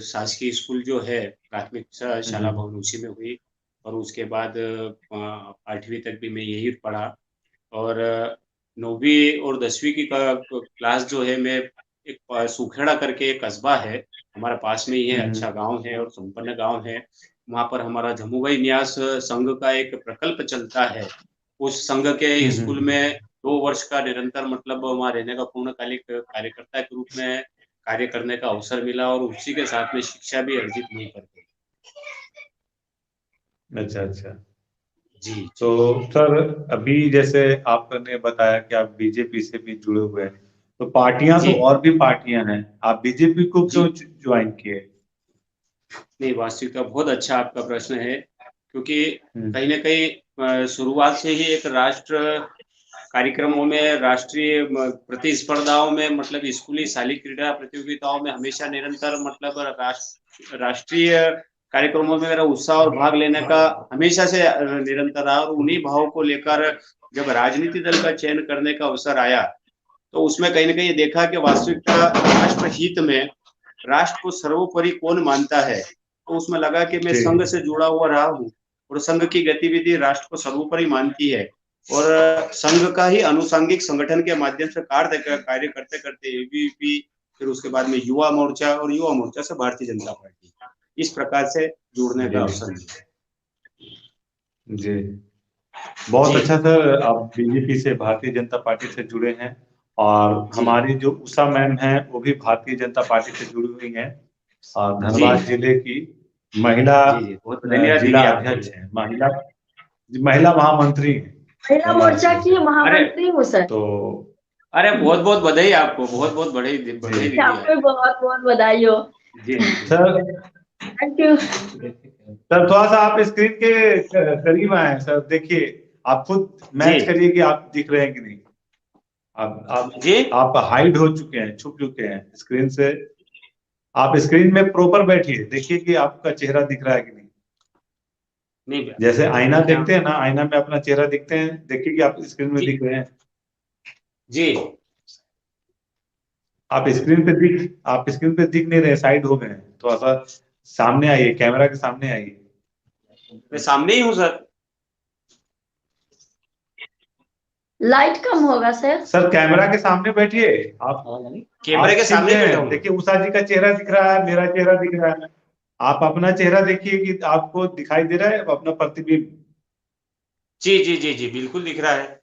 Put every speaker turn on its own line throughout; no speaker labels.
शासकीय स्कूल जो है, प्राथमिक शाला
हम्म।
भवन उसी में हुई और उसके बाद 8वीं तक भी मैं यही पढ़ा और 9वीं और 10वीं की क्लास जो है मैं एक सुखेड़ा करके एक कस्बा है, हमारा पास में ही है,
हम्म।
अच्छा गाँव है और संपन्न गाँव है। वहाँ पर हमारा जम्मूबाई न्यास संघ का एक प्रकल्प चलता है। उस संघ के स्कूल
हम्म।
में 2 वर्ष का निरंतर मतलब वहाँ रहने का पूर्णकालिक कार्यकर्ता के रूप में कार्य करने का अवसर मिला और उसी के साथ में शिक्षा भी अर्जित नहीं कर पाई।
अच्छा अच्छा।
जी,
तो
जी।
सर, अभी जैसे आपने बताया कि आप बीजेपी से भी जुड़े हुए हैं, तो पार्टियां तो
जी,
और भी पार्टियां हैं, आप बीजेपी को क्यों
जी।
ज्वाइन किए?
नहीं, वास्तविकता बहुत अच्छा आपका प्रश्न है, क्योंकि
हम्म।
कहीं न कहीं शुरुआत से ही एक राष्ट्र कार्यक्रमों में, राष्ट्रीय प्रतिस्पर्धाओं में मतलब स्कूली शालेय क्रीड़ा प्रतियोगिताओं में हमेशा निरंतर मतलब राष्ट्रीय कार्यक्रमों में मेरा उत्साह और भाग लेने का हमेशा से निरंतर रहा और उन्हीं भावों को लेकर जब राजनीति दल का चयन करने का अवसर आया, तो उसमें कहीं न कहीं देखा कि वास्तविकता राष्ट्रहित में राष्ट्र को सर्वोपरि कौन मानता है? तो उसमें लगा कि मैं
जी।
संघ से जुड़ा हुआ रहा हूँ और संघ की गतिविधि राष्ट्र को सर्वोपरि मानती है और संघ का ही आनुषंगिक संगठन के माध्यम से कार्य करते-करते एबीवीपी, फिर उसके बाद में युवा मोर्चा और युवा मोर्चा से भारतीय जनता पार्टी। इस प्रकार से जुड़ने का
जी।
अवसर मिला।
जी। बहुत
जी,
अच्छा सर, आप बीजेपी से, भारतीय जनता पार्टी से जुड़े हैं। और
जी,
हमारी जो उषा मैम है वो भी भारतीय जनता पार्टी से जुड़ी हुई हैं, और
जी,
धनबाद जिले की महिला
जी, जी, बहुत धन्यवाद
जिला
दीदी आपको
अध्यक्ष
भी।
हैं, महिला महिला महामंत्री हैं
महिला
धनबाद
मोर्चा
जिले से।
की
अरे!
महामंत्री हूँ सर।
तो
अरे बहुत-बहुत बधाई आपको, बहुत-बहुत
जी
बधाई दीदी
आपको भी
आपको।
बहुत बहुत बधाई हो।
जी, जी।
Sir,
thank you.
सर थोड़ा सा आप स्क्रीन के करीब आए सर, देखिए, आप खुद
जी,
मैच करिए कि आप दिख रहे हैं कि नहीं। आप
जी?
आप हाइड हो चुके हैं, छुप चुके हैं स्क्रीन से। आप स्क्रीन में प्रॉपर बैठिए, देखिए कि आपका चेहरा दिख रहा है कि नहीं।
नहीं
जैसे आईना
देखिए
देखते
आप
हैं ना, आईना में अपना चेहरा दिखते हैं, देखिए कि आप स्क्रीन में
जी,
दिख रहे हैं।
जी।
आप स्क्रीन पे दिख नहीं रहे, साइड हो गए हैं, थोड़ा सा सामने आइए, कैमरा के सामने आइए।
मैं सामने ही हूँ सर।
लाइट कम होगा सर।
सर कैमरा के सामने बैठिए। आप
कैमरे
आप
के
छिप
सामने ही
गए
बैठा
हैं,
हूँ।
देखिए उषा जी का चेहरा दिख रहा है, मेरा चेहरा दिख रहा है। आप अपना चेहरा देखिए कि आपको दिखाई दे रहा है अपना प्रतिबिंब।
जी, जी, जी, जी, बिल्कुल दिख रहा है।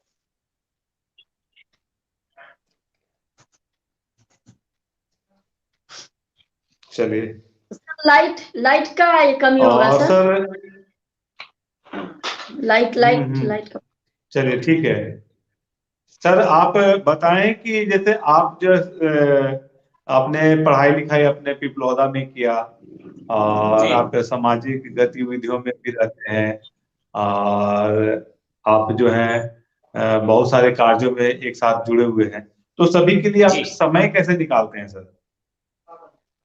चलिए।
लाइट लाइट का ये कमी होगा
और
sir.
Sir,
light light light का।
चलिए ठीक है। सर आप बताएं कि जैसे आप जो आपने पढ़ाई लिखाई अपने पिपलौदा में किया, और
जी,
आप सामाजिक गतिविधियों में भी रहते हैं, और आप जो है बहुत सारे कार्यों में एक साथ जुड़े हुए हैं, तो सभी के लिए आप
जी।
समय कैसे निकालते हैं सर?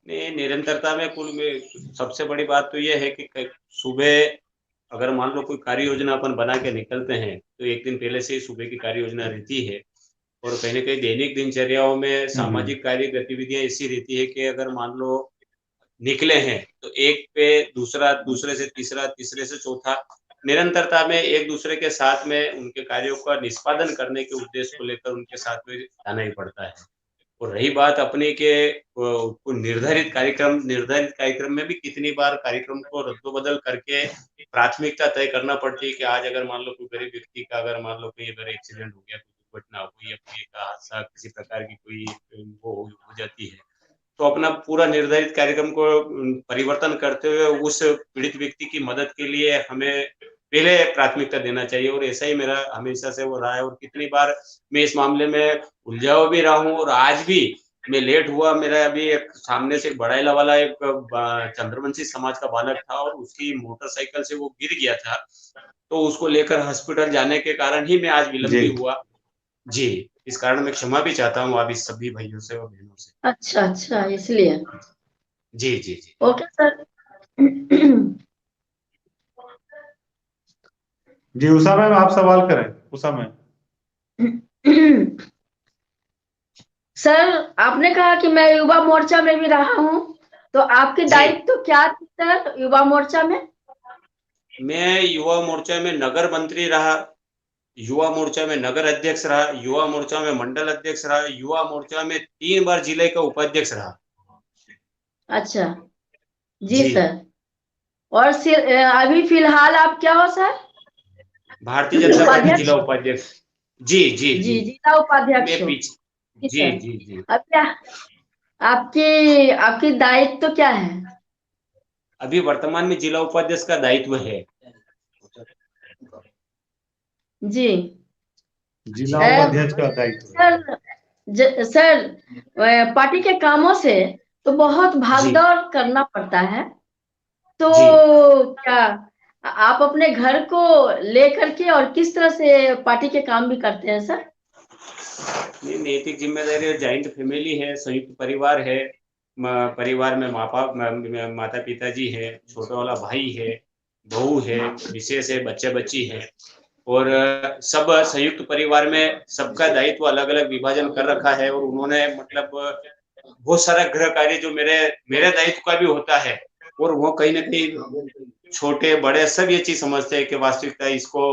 नहीं, निरंतरता में कुल में सबसे बड़ी बात तो ये है कि सुबह अगर मान लो कोई कार्य योजना अपन बना के निकलते हैं, तो 1 दिन पहले से ही सुबह की कार्य योजना रहती है और कहीं न कहीं दैनिक दिनचर्याओं में
हम्म।
सामाजिक कार्य गतिविधियाँ ऐसी रहती है कि अगर मान लो निकले हैं, तो एक पे दूसरा, दूसरे से तीसरा, तीसरे से चौथा, निरंतरता में एक-दूसरे के साथ में उनके कार्यों का निष्पादन करने के उद्देश्य को लेकर उनके साथ में जाना ही पड़ता है। और रही बात अपने के को निर्धारित कार्यक्रम में भी कितनी बार कार्यक्रम को रद्द-बदल करके प्राथमिकता तय करना पड़ती है कि आज अगर मान लो कोई गरीब व्यक्ति का अगर मान लो कोई अगर एक्सीडेंट हो गया, कोई दुर्घटना हो गई या कोई एक हादसा किसी प्रकार की कोई वो हो जाती है। तो अपना पूरा निर्धारित कार्यक्रम को परिवर्तन करते हुए उस पीड़ित व्यक्ति की मदद के लिए हमें पहले प्राथमिकता देना चाहिए और ऐसा ही मेरा हमेशा से वो रहा है और कितनी बार मैं इस मामले में उलझा हुआ भी रहा हूँ और आज भी मैं लेट हुआ मेरा अभी एक सामने से बड़ाइला वाला एक चंद्रवंशी समाज का बालक था और उसकी मोटरसाइकिल से वो गिर गया था। तो उसको लेकर हॉस्पिटल जाने के कारण ही मैं आज
जी।
विलंबी हुआ। जी, इस कारण मैं क्षमा भी चाहता हूँ आप इस सभी भाइयों से और बहनों से।
अच्छा अच्छा, इसलिए।
जी, जी, जी।
Okay sir.
जी उषा मैम, आप सवाल करें। उषा मैम।
सर, आपने कहा कि मैं युवा मोर्चा में भी रहा हूँ। तो आपके
जी।
दायित्व तो क्या थी सर युवा मोर्चा में?
मैं युवा मोर्चा में नगर मंत्री रहा, युवा मोर्चा में नगर अध्यक्ष रहा, युवा मोर्चा में मंडल अध्यक्ष रहा, युवा मोर्चा में 3 बार जिले का उपाध्यक्ष रहा।
अच्छा, जी
जी।
सर। और अभी फिलहाल आप क्या हो सर?
भारतीय जनता पार्टी
उपाध्यक्ष?
जिला उपाध्यक्ष। जी, जी,
जी,
जी।
जिला उपाध्यक्ष
मैं
हो।
पीछे
जी
जी,
सर।
जी, जी।
अब क्या आपकी आपकी दायित्व तो क्या है?
अभी वर्तमान में जिला उपाध्यक्ष का दायित्व है।
जी।
जिला
अ,
उपाध्यक्ष का दायित्व है।
सर सर पार्टी के कामों से तो बहुत
जी,
भागदौड़ करना पड़ता है, तो
जी।
क्या आप अपने घर को लेकर के और किस तरह से पार्टी के काम भी करते हैं सर?
नहीं, नैतिक जिम्मेदारी और जॉइंट फैमिली है, संयुक्त परिवार है। परिवार में माता पिताजी है, छोटा वाला भाई है, बहू है, मिसेस है, बच्चे बच्ची है। और सब संयुक्त परिवार में सबका दायित्व अलग अलग विभाजन कर रखा है। और उन्होंने मतलब बहुत सारा गृह कार्य जो मेरे मेरे दायित्व का भी होता है, और वो कहीं ना कहीं छोटे बड़े सब ये चीज समझते हैं कि वास्तविकता इसको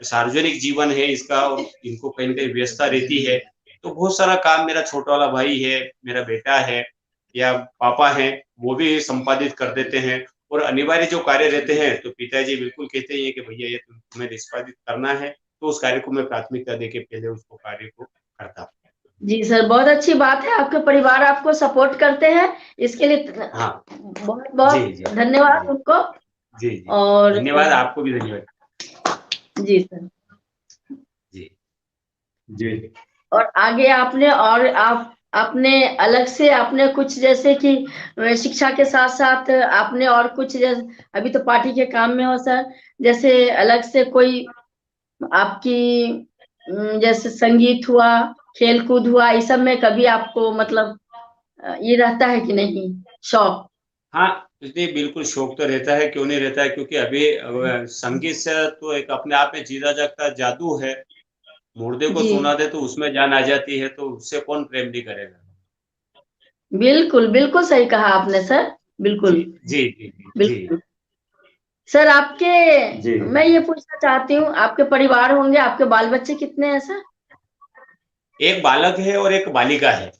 सार्वजनिक जीवन है इसका, और इनको कहीं ना कहीं व्यस्तता रहती है। तो बहुत सारा काम मेरा छोटा वाला भाई है, मेरा बेटा है, या पापा है, वो भी संपादित कर देते हैं। और अनिवार्य जो कार्य रहते हैं तो पिताजी बिल्कुल कहते हैं कि भैया ये तुम्हें निष्पादित करना है, तो उस कार्य को मैं प्राथमिकता देके पहले उसको कार्य को करता हूँ।
जी सर, बहुत अच्छी बात है, आपके परिवार आपको सपोर्ट करते हैं, इसके लिए
हाँ।
बहुत
जी,
बहुत
जी,
धन्यवाद
जी,
उनको।
जी, जी।
और
धन्यवाद, आपको भी धन्यवाद।
जी सर।
जी।
जी।
और आगे आपने और आपने अलग से आपने कुछ जैसे कि शिक्षा के साथ साथ आपने और कुछ जैसे अभी तो पार्टी के काम में हो सर, जैसे अलग से कोई आपकी जैसे संगीत हुआ, खेल कूद हुआ, इस सब में कभी आपको मतलब ये रहता है कि नहीं शौक?
हाँ, जी बिल्कुल शौक तो रहता है, क्यों नहीं रहता है, क्योंकि अभी संगीत से तो एक अपने आप में जीता जागता जादू है। मुर्दे को
जी
सुना दे तो उसमें जान आ जाती है, तो उससे कौन प्रेम नहीं करेगा।
बिल्कुल, बिल्कुल सही कहा आपने सर,
जी,
बिल्कुल,
जी, जी, जी, जी।
बिल्कुल। सर
जी।
मैं ये पूछना चाहती हूँ, आपके परिवार होंगे, आपके बाल बच्चे कितने हैं सर?
एक बालक है और एक बालिका है।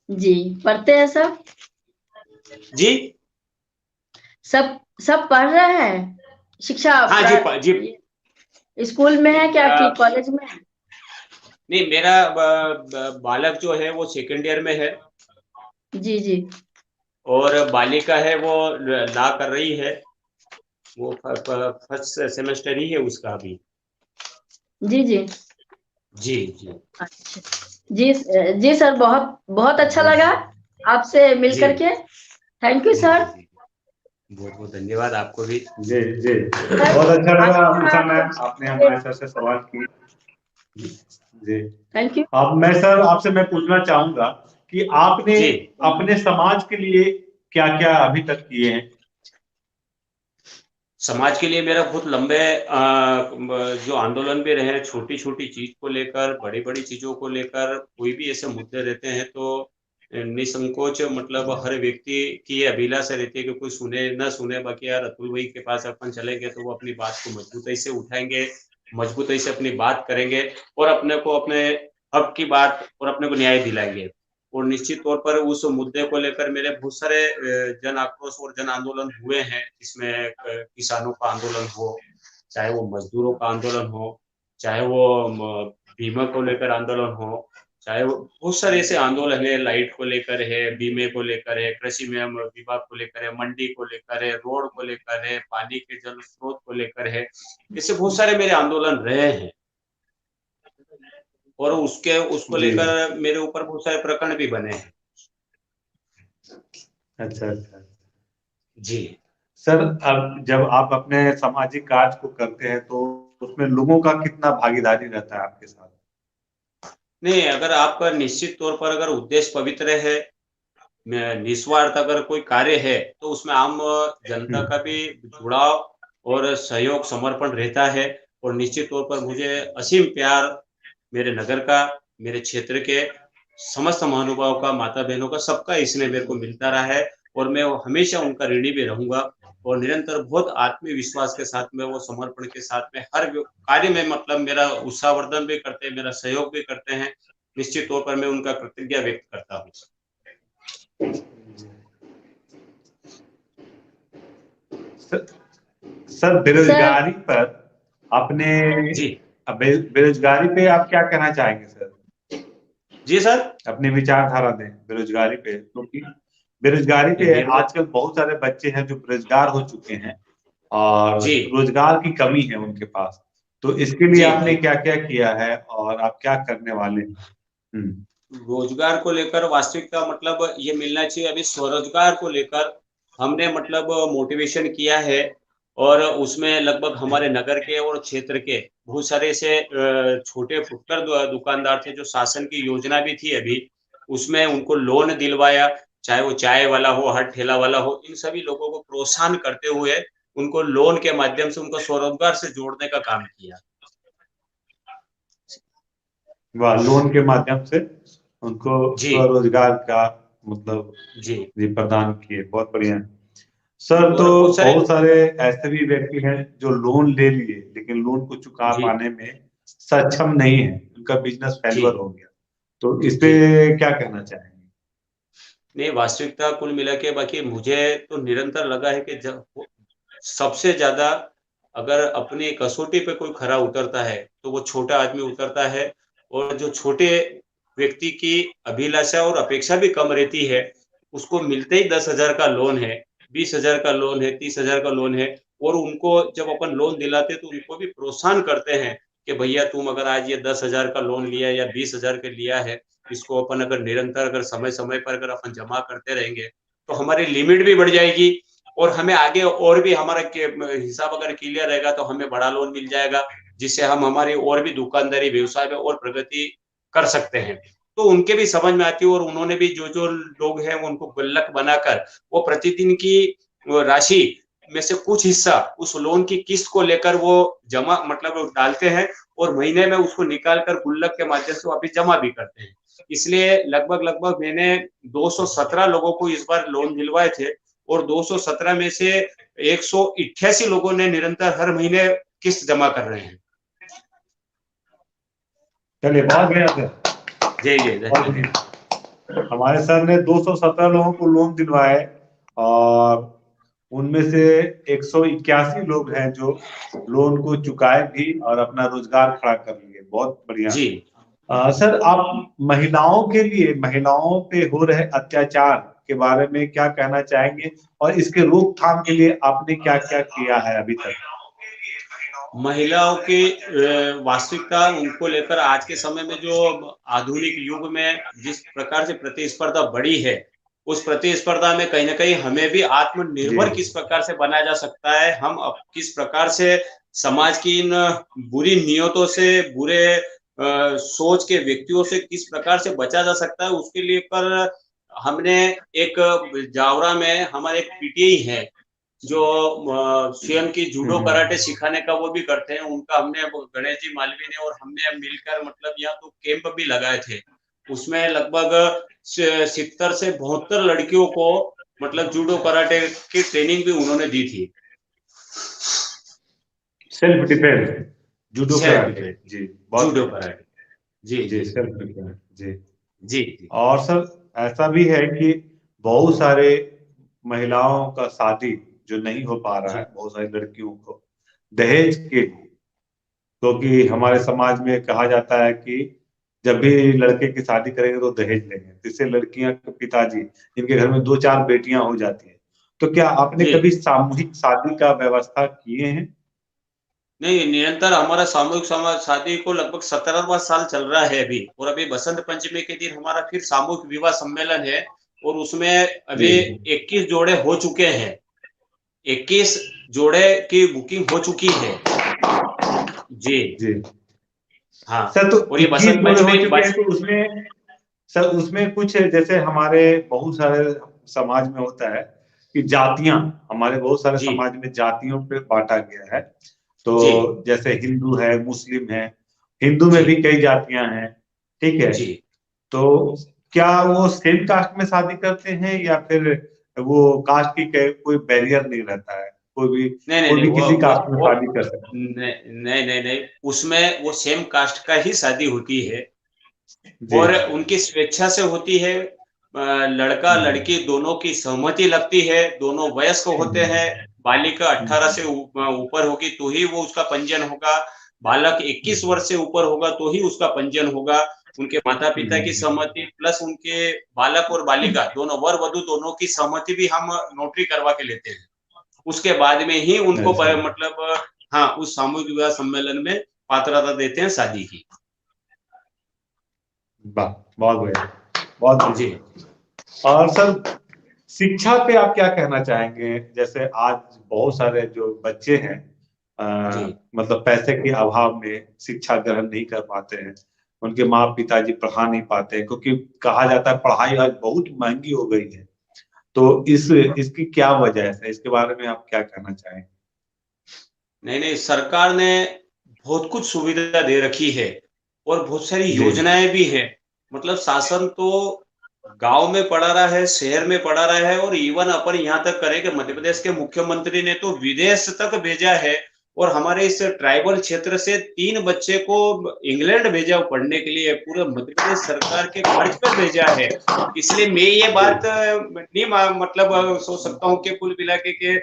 जी, पढ़ते हैं सब?
जी।
सब सब पढ़ रहे हैं? शिक्षा
हाँ जी, जी।
स्कूल में है क्या कि
अ,
कॉलेज में है?
नहीं, मेरा बालक जो है वो सेकंड ईयर में है,
जी जी।
और बालिका है वो ला कर रही है। वो फर्स्ट सेमेस्टर ही है उसका अभी।
जी जी।
जी, जी,
अच्छा। जी जी सर, बहुत बहुत अच्छा लगा आपसे मिल
जी,
करके। थैंक यू
जी, जी,
सर।
जी। बहुत बहुत धन्यवाद आपको भी।
जी। जी।
सर
बहुत अच्छा लगा उषा मैम, आपने
आपका
हमारे सर से सवाल की। जी।
Thank you.
अब मैं सर आपसे मैं पूछना चाहूंगा कि आपने
जी।
अपने समाज के लिए क्या क्या अभी तक किए हैं?
समाज के लिए मेरा बहुत लंबे जो आंदोलन भी रहे हैं, छोटी-छोटी चीज़ को लेकर, बड़ी-बड़ी चीज़ों को लेकर, कोई भी ऐसे मुद्दे रहते हैं तो निसंकोच मतलब हर व्यक्ति की ये अभिलाषा रहती है कि कोई सुने ना सुने, बाकी यार अतुल भाई के पास अपन चलेंगे तो वो अपनी बात को मजबूती से उठाएँगे, मजबूती से अपनी बात करेंगे, और अपने को अपने हक की बात और अपने को न्याय दिलाएँगे। और निश्चित तौर पर उस मुद्दे को लेकर मेरे बहुत सारे जन आक्रोश और जन आंदोलन हुए हैं, जिसमें किसानों का आंदोलन हो, चाहे वो मजदूरों का आंदोलन हो, चाहे वो बीमा को लेकर आंदोलन हो, चाहे वो बहुत सारे ऐसे आंदोलन है, लाइट को लेकर है, बीमे को लेकर है, कृषि में विभाग को लेकर है, मंडी को लेकर है, रोड को लेकर है, पानी के जल स्रोत को लेकर है। ऐसे बहुत सारे मेरे आंदोलन रहे हैं, और उसको
जी।
लेकर मेरे ऊपर बहुत सारे प्रकरण भी बने हैं।
अच्छा अच्छा।
जी।
सर, अब जब आप अपने सामाजिक कार्य को करते हैं तो उसमें लोगों का कितना भागीदारी रहता है आपके साथ?
नहीं, अगर आपका निश्चित तौर पर अगर उद्देश्य पवित्र है, निस्वार्थ अगर कोई कार्य है, तो उसमें आम जनता का भी जुड़ाव और सहयोग, समर्पण रहता है। और निश्चित तौर पर मुझे असीम प्यार मेरे नगर का, मेरे क्षेत्र के समस्त महानुभाव का, माता बहनों का, सबका इसने मेरे को मिलता रहा है और मैं हमेशा उनका ऋणी भी रहूंगा और निरंतर बहुत आत्मविश्वास के साथ में, वो समर्पण के साथ में हर कार्य में मतलब मेरा उत्साहवर्धन भी करते हैं, मेरा सहयोग भी करते हैं। निश्चित तौर पर मैं उनका कृतज्ञता व्यक्त करता हूँ।
सर बेरोजगारी पर अपने
जी
बेरोजगारी पे आप क्या कहना चाहेंगे सर?
जी सर,
अपने विचारधारा दें बेरोजगारी पे, क्योंकि बेरोजगारी पे आजकल बहुत सारे बच्चे हैं जो बेरोजगार हो चुके हैं और
जी
रोजगार की कमी है उनके पास, तो इसके लिए
जी
आपने क्या क्या किया है और आप क्या करने वाले हैं?
रोजगार को लेकर वास्तविकता मतलब ये मिलना चाहिए। अभी स्वरोजगार को लेकर हमने मतलब मोटिवेशन किया है और उसमें लगभग हमारे नगर के और क्षेत्र के बहुत सारे ऐसे छोटे फुटकर दुकानदार थे जो शासन की योजना भी थी अभी, उसमें उनको लोन दिलवाया, चाहे वो चाय वाला हो, हर ठेला वाला हो, इन सभी लोगों को प्रोत्साहन करते हुए उनको लोन के माध्यम से उनको स्वरोजगार से जोड़ने का काम किया।
वाह, लोन के माध्यम से उनको
जी
स्वरोजगार का मतलब
जी
जी प्रदान किए, बहुत बढ़िया। सर
और
तो
बहुत सारे
बहुत सारे ऐसे भी व्यक्ति हैं जो लोन ले लिए लेकिन लोन को चुका
जी
पाने में सक्षम नहीं है, उनका बिजनेस
जी
फेल्यूर हो गया, तो इस पे
जी
क्या कहना चाहेंगे?
नहीं, वास्तविकता कुल मिला के बाकी मुझे तो निरंतर लगा है कि जब सबसे ज्यादा अगर अपनी कसौटी पे कोई खरा उतरता है तो वो छोटा आदमी उतरता है और जो छोटे व्यक्ति की अभिलाषा और अपेक्षा भी कम रहती है, उसको मिलते ही 10,000 का लोन है, 20,000 का लोन है, 30,000 का लोन है और उनको जब अपन लोन दिलाते तो उनको भी प्रोत्साहन करते हैं कि भैया तुम अगर आज ये 10,000 का लोन लिया या 20,000 का लिया है, इसको अपन अगर निरंतर अगर समय-समय पर अगर अपन जमा करते रहेंगे, तो हमारी लिमिट भी बढ़ जाएगी और हमें आगे और भी हमारा हिसाब अगर क्लियर रहेगा तो हमें बड़ा लोन मिल जाएगा, जिससे हम हमारी और भी दुकानदारी व्यवसाय में और प्रगति कर सकते हैं। तो उनके भी समझ में आती है और उन्होंने भी जो लोग हैं उनको गुल्लक बनाकर वो प्रतिदिन की राशि में से कुछ हिस्सा उस लोन की किस्त को लेकर वो जमा मतलब डालते हैं और महीने में उसको निकाल कर गुल्लक के माध्यम से वापिस जमा भी करते हैं। इसलिए लगभग मैंने 217 लोगों को इस बार लोन दिलवाए थे और 217 में से 188 लोगों ने निरंतर हर महीने किस्त जमा कर रहे हैं।
चलिए बहुत बढ़िया सर,
जी जी
धन्यवाद। हमारे सर ने 217 लोगों को लोन दिलवाए और उनमें से 181 लोग हैं जो लोन को चुकाए भी और अपना रोजगार खड़ा कर लिए, बहुत बढ़िया।
जी
सर आप महिलाओं के लिए, महिलाओं पे हो रहे अत्याचार के बारे में क्या कहना चाहेंगे और इसके रोकथाम के लिए आपने क्या क्या किया है अभी तक?
महिलाओं की वास्तविकता उनको लेकर आज के समय में जो आधुनिक युग में जिस प्रकार से प्रतिस्पर्धा बढ़ी है, उस प्रतिस्पर्धा में कहीं ना कहीं हमें भी आत्मनिर्भर किस प्रकार से बनाया जा सकता है, हम अब किस प्रकार से समाज की इन बुरी नियतों से, बुरे सोच के व्यक्तियों से किस प्रकार से बचा जा सकता है, उसके लिए पर हमने एक जावरा में हमारे एक पीटीआई है जो स्वयं की जूडो कराटे सिखाने का वो भी करते हैं, उनका हमने गणेश जी मालवी ने और हमने मिलकर मतलब यहाँ तो कैंप भी लगाए थे, उसमें लगभग 70 से 72 लड़कियों को मतलब जूडो कराटे की ट्रेनिंग भी उन्होंने दी थी।
सेल्फ डिफेंस, जूडो कराटे, जी
जूडो कराटे, जी
जी सेल्फ डिफेंस, जी
जी।
और सर ऐसा भी है कि बहुत सारे महिलाओं का शादी जो नहीं हो पा रहा है, बहुत सारी लड़कियों को दहेज के, क्योंकि हमारे समाज में कहा जाता है कि जब भी लड़के की शादी करेंगे तो दहेज लेंगे, जिससे लड़कियां के पिताजी, इनके घर में 2-4 बेटियां हो जाती है, तो क्या आपने कभी सामूहिक शादी का व्यवस्था किए हैं?
नहीं, निरंतर हमारा सामूहिक शादी को लगभग 17वां साल चल रहा है अभी, और अभी बसंत पंचमी के दिन हमारा फिर सामूहिक विवाह सम्मेलन है और उसमें अभी 21 जोड़े हो चुके हैं, 21 जोड़े की बुकिंग हो चुकी है। जी
जी
हाँ
सर, तो
और ये
21
बसंत
जोड़े हो
पंचमी
चुके हैं, तो उसमें सर उसमें कुछ जैसे हमारे बहुत सारे समाज में होता है कि जातियां, हमारे बहुत सारे
जी
समाज में जातियों पे बांटा गया है, तो
जी
जैसे हिंदू है, मुस्लिम है, हिंदू में
जी
भी कई जातियां हैं, ठीक है,
जी
तो क्या वो सेम कास्ट में शादी करते हैं या फिर वो कास्ट की कोई बैरियर नहीं रहता है,
नहीं नहीं
कोई
नहीं
भी किसी कास्ट में
वो
शादी कर सकता है?
नहीं, उसमें वो सेम कास्ट का ही शादी होती है
जी।
और उनकी स्वेच्छा से होती है। लड़का लड़की दोनों की सहमति लगती है, दोनों वयस्क होते हैं। बालिका 18 से ऊपर होगी तो ही वो उसका पंजीयन होगा, बालक 21 वर्ष से ऊपर होगा तो ही उसका पंजीयन होगा। उनके माता पिता की सहमति प्लस उनके बालक और बालिका दोनों वर वधु दोनों की सहमति भी हम नोटरी करवा के लेते हैं। उसके बाद में ही उनको मतलब हाँ उस सामूहिक विवाह सम्मेलन में पात्रता देते हैं शादी की।
बहुत बढ़िया, बहुत
जी।
और सर शिक्षा पे आप क्या कहना चाहेंगे? जैसे आज बहुत सारे जो बच्चे हैं मतलब पैसे के अभाव में शिक्षा ग्रहण नहीं कर पाते हैं, उनके माँ पिताजी पढ़ा नहीं पाते हैं, क्योंकि कहा जाता है पढ़ाई आज बहुत महंगी हो गई है। तो इसकी क्या वजह है? इसके बारे में आप क्या कहना चाहेंगे?
नहीं, सरकार ने बहुत कुछ सुविधा दे रखी है और बहुत सारी योजनाएं भी है। मतलब शासन तो गांव में पढ़ा रहा है, शहर में पढ़ा रहा है और इवन अपन यहाँ तक करें कि मध्य प्रदेश के मुख्यमंत्री ने तो विदेश तक भेजा है और हमारे इस ट्राइबल क्षेत्र से 3 बच्चे को इंग्लैंड भेजा पढ़ने के लिए, पूरे मध्य प्रदेश सरकार के खर्च पर भेजा है। इसलिए मैं ये बात नहीं मतलब सोच सकता हूँ कि कुल मिला के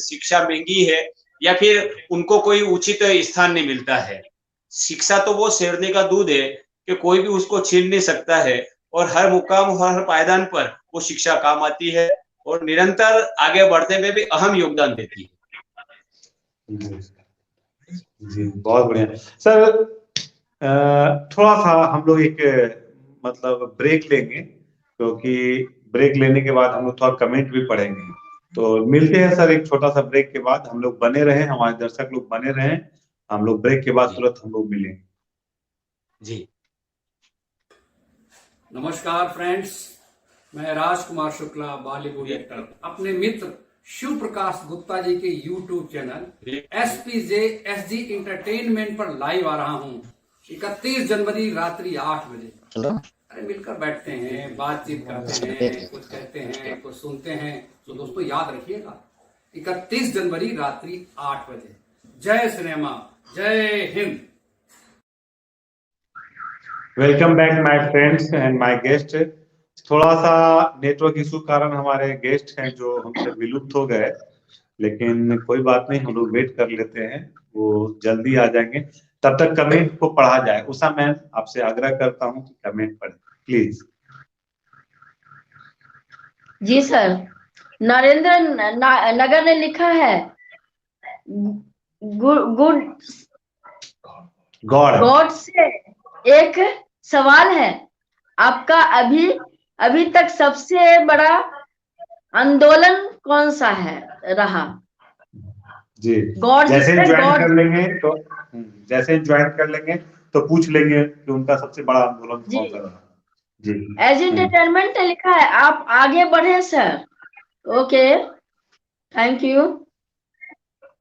शिक्षा महंगी है या फिर उनको कोई उचित स्थान नहीं मिलता है। शिक्षा तो वो शेरनी का दूध है कि कोई भी उसको छीन नहीं सकता है और हर मुकाम हर पायदान पर वो शिक्षा काम आती है और निरंतर आगे बढ़ने में भी अहम योगदान देती है।
जी बहुत बढ़िया सर। थोड़ा सा हम लोग एक मतलब ब्रेक लेंगे, क्योंकि ब्रेक लेने के बाद हम लोग थोड़ा कमेंट भी पढ़ेंगे। तो मिलते हैं सर एक छोटा सा ब्रेक के बाद। हम लोग बने रहें, हमारे दर्शक लोग बने रहें, हम लोग ब्रेक के बाद तुरंत हम लोग मिलेंगे।
जी
नमस्कार फ्रेंड्स, मैं राजकुमार शुक्ला बॉलीवुड एक्टर अपने मित्र शिव प्रकाश गुप्ता जी के YouTube channel SPJ SG entertainment पर लाइव आ रहा हूँ 31 जनवरी रात्रि 8 बजे। अरे मिलकर बैठते हैं, बातचीत करते हैं, कुछ कहते हैं, कुछ सुनते हैं। तो दोस्तों याद रखिएगा 31 जनवरी रात्रि 8 बजे। जय सिनेमा, जय Hind.
Welcome back my friends and my guest. थोड़ा सा नेटवर्क इशू कारण हमारे गेस्ट हैं जो हमसे विलुप्त हो गए, लेकिन कोई बात नहीं, हम लोग वेट कर लेते हैं, वो जल्दी आ जाएंगे। तब तक कमेंट को पढ़ा जाए। उषा मैम आपसे आग्रह करता हूँ कि कमेंट पढ़ें प्लीज।
जी सर। नरेंद्र नगर ने लिखा है गुड गॉड से एक सवाल है, आपका अभी तक सबसे बड़ा आंदोलन कौन सा है रहा?
जी
गॉड
जैसे ज्वाइन कर लेंगे तो पूछ लेंगे कि उनका सबसे बड़ा आंदोलन कौन सा रहा। जी
एज एंटरटेनमेंट ने लिखा है आप आगे बढ़े sir. Okay thank you.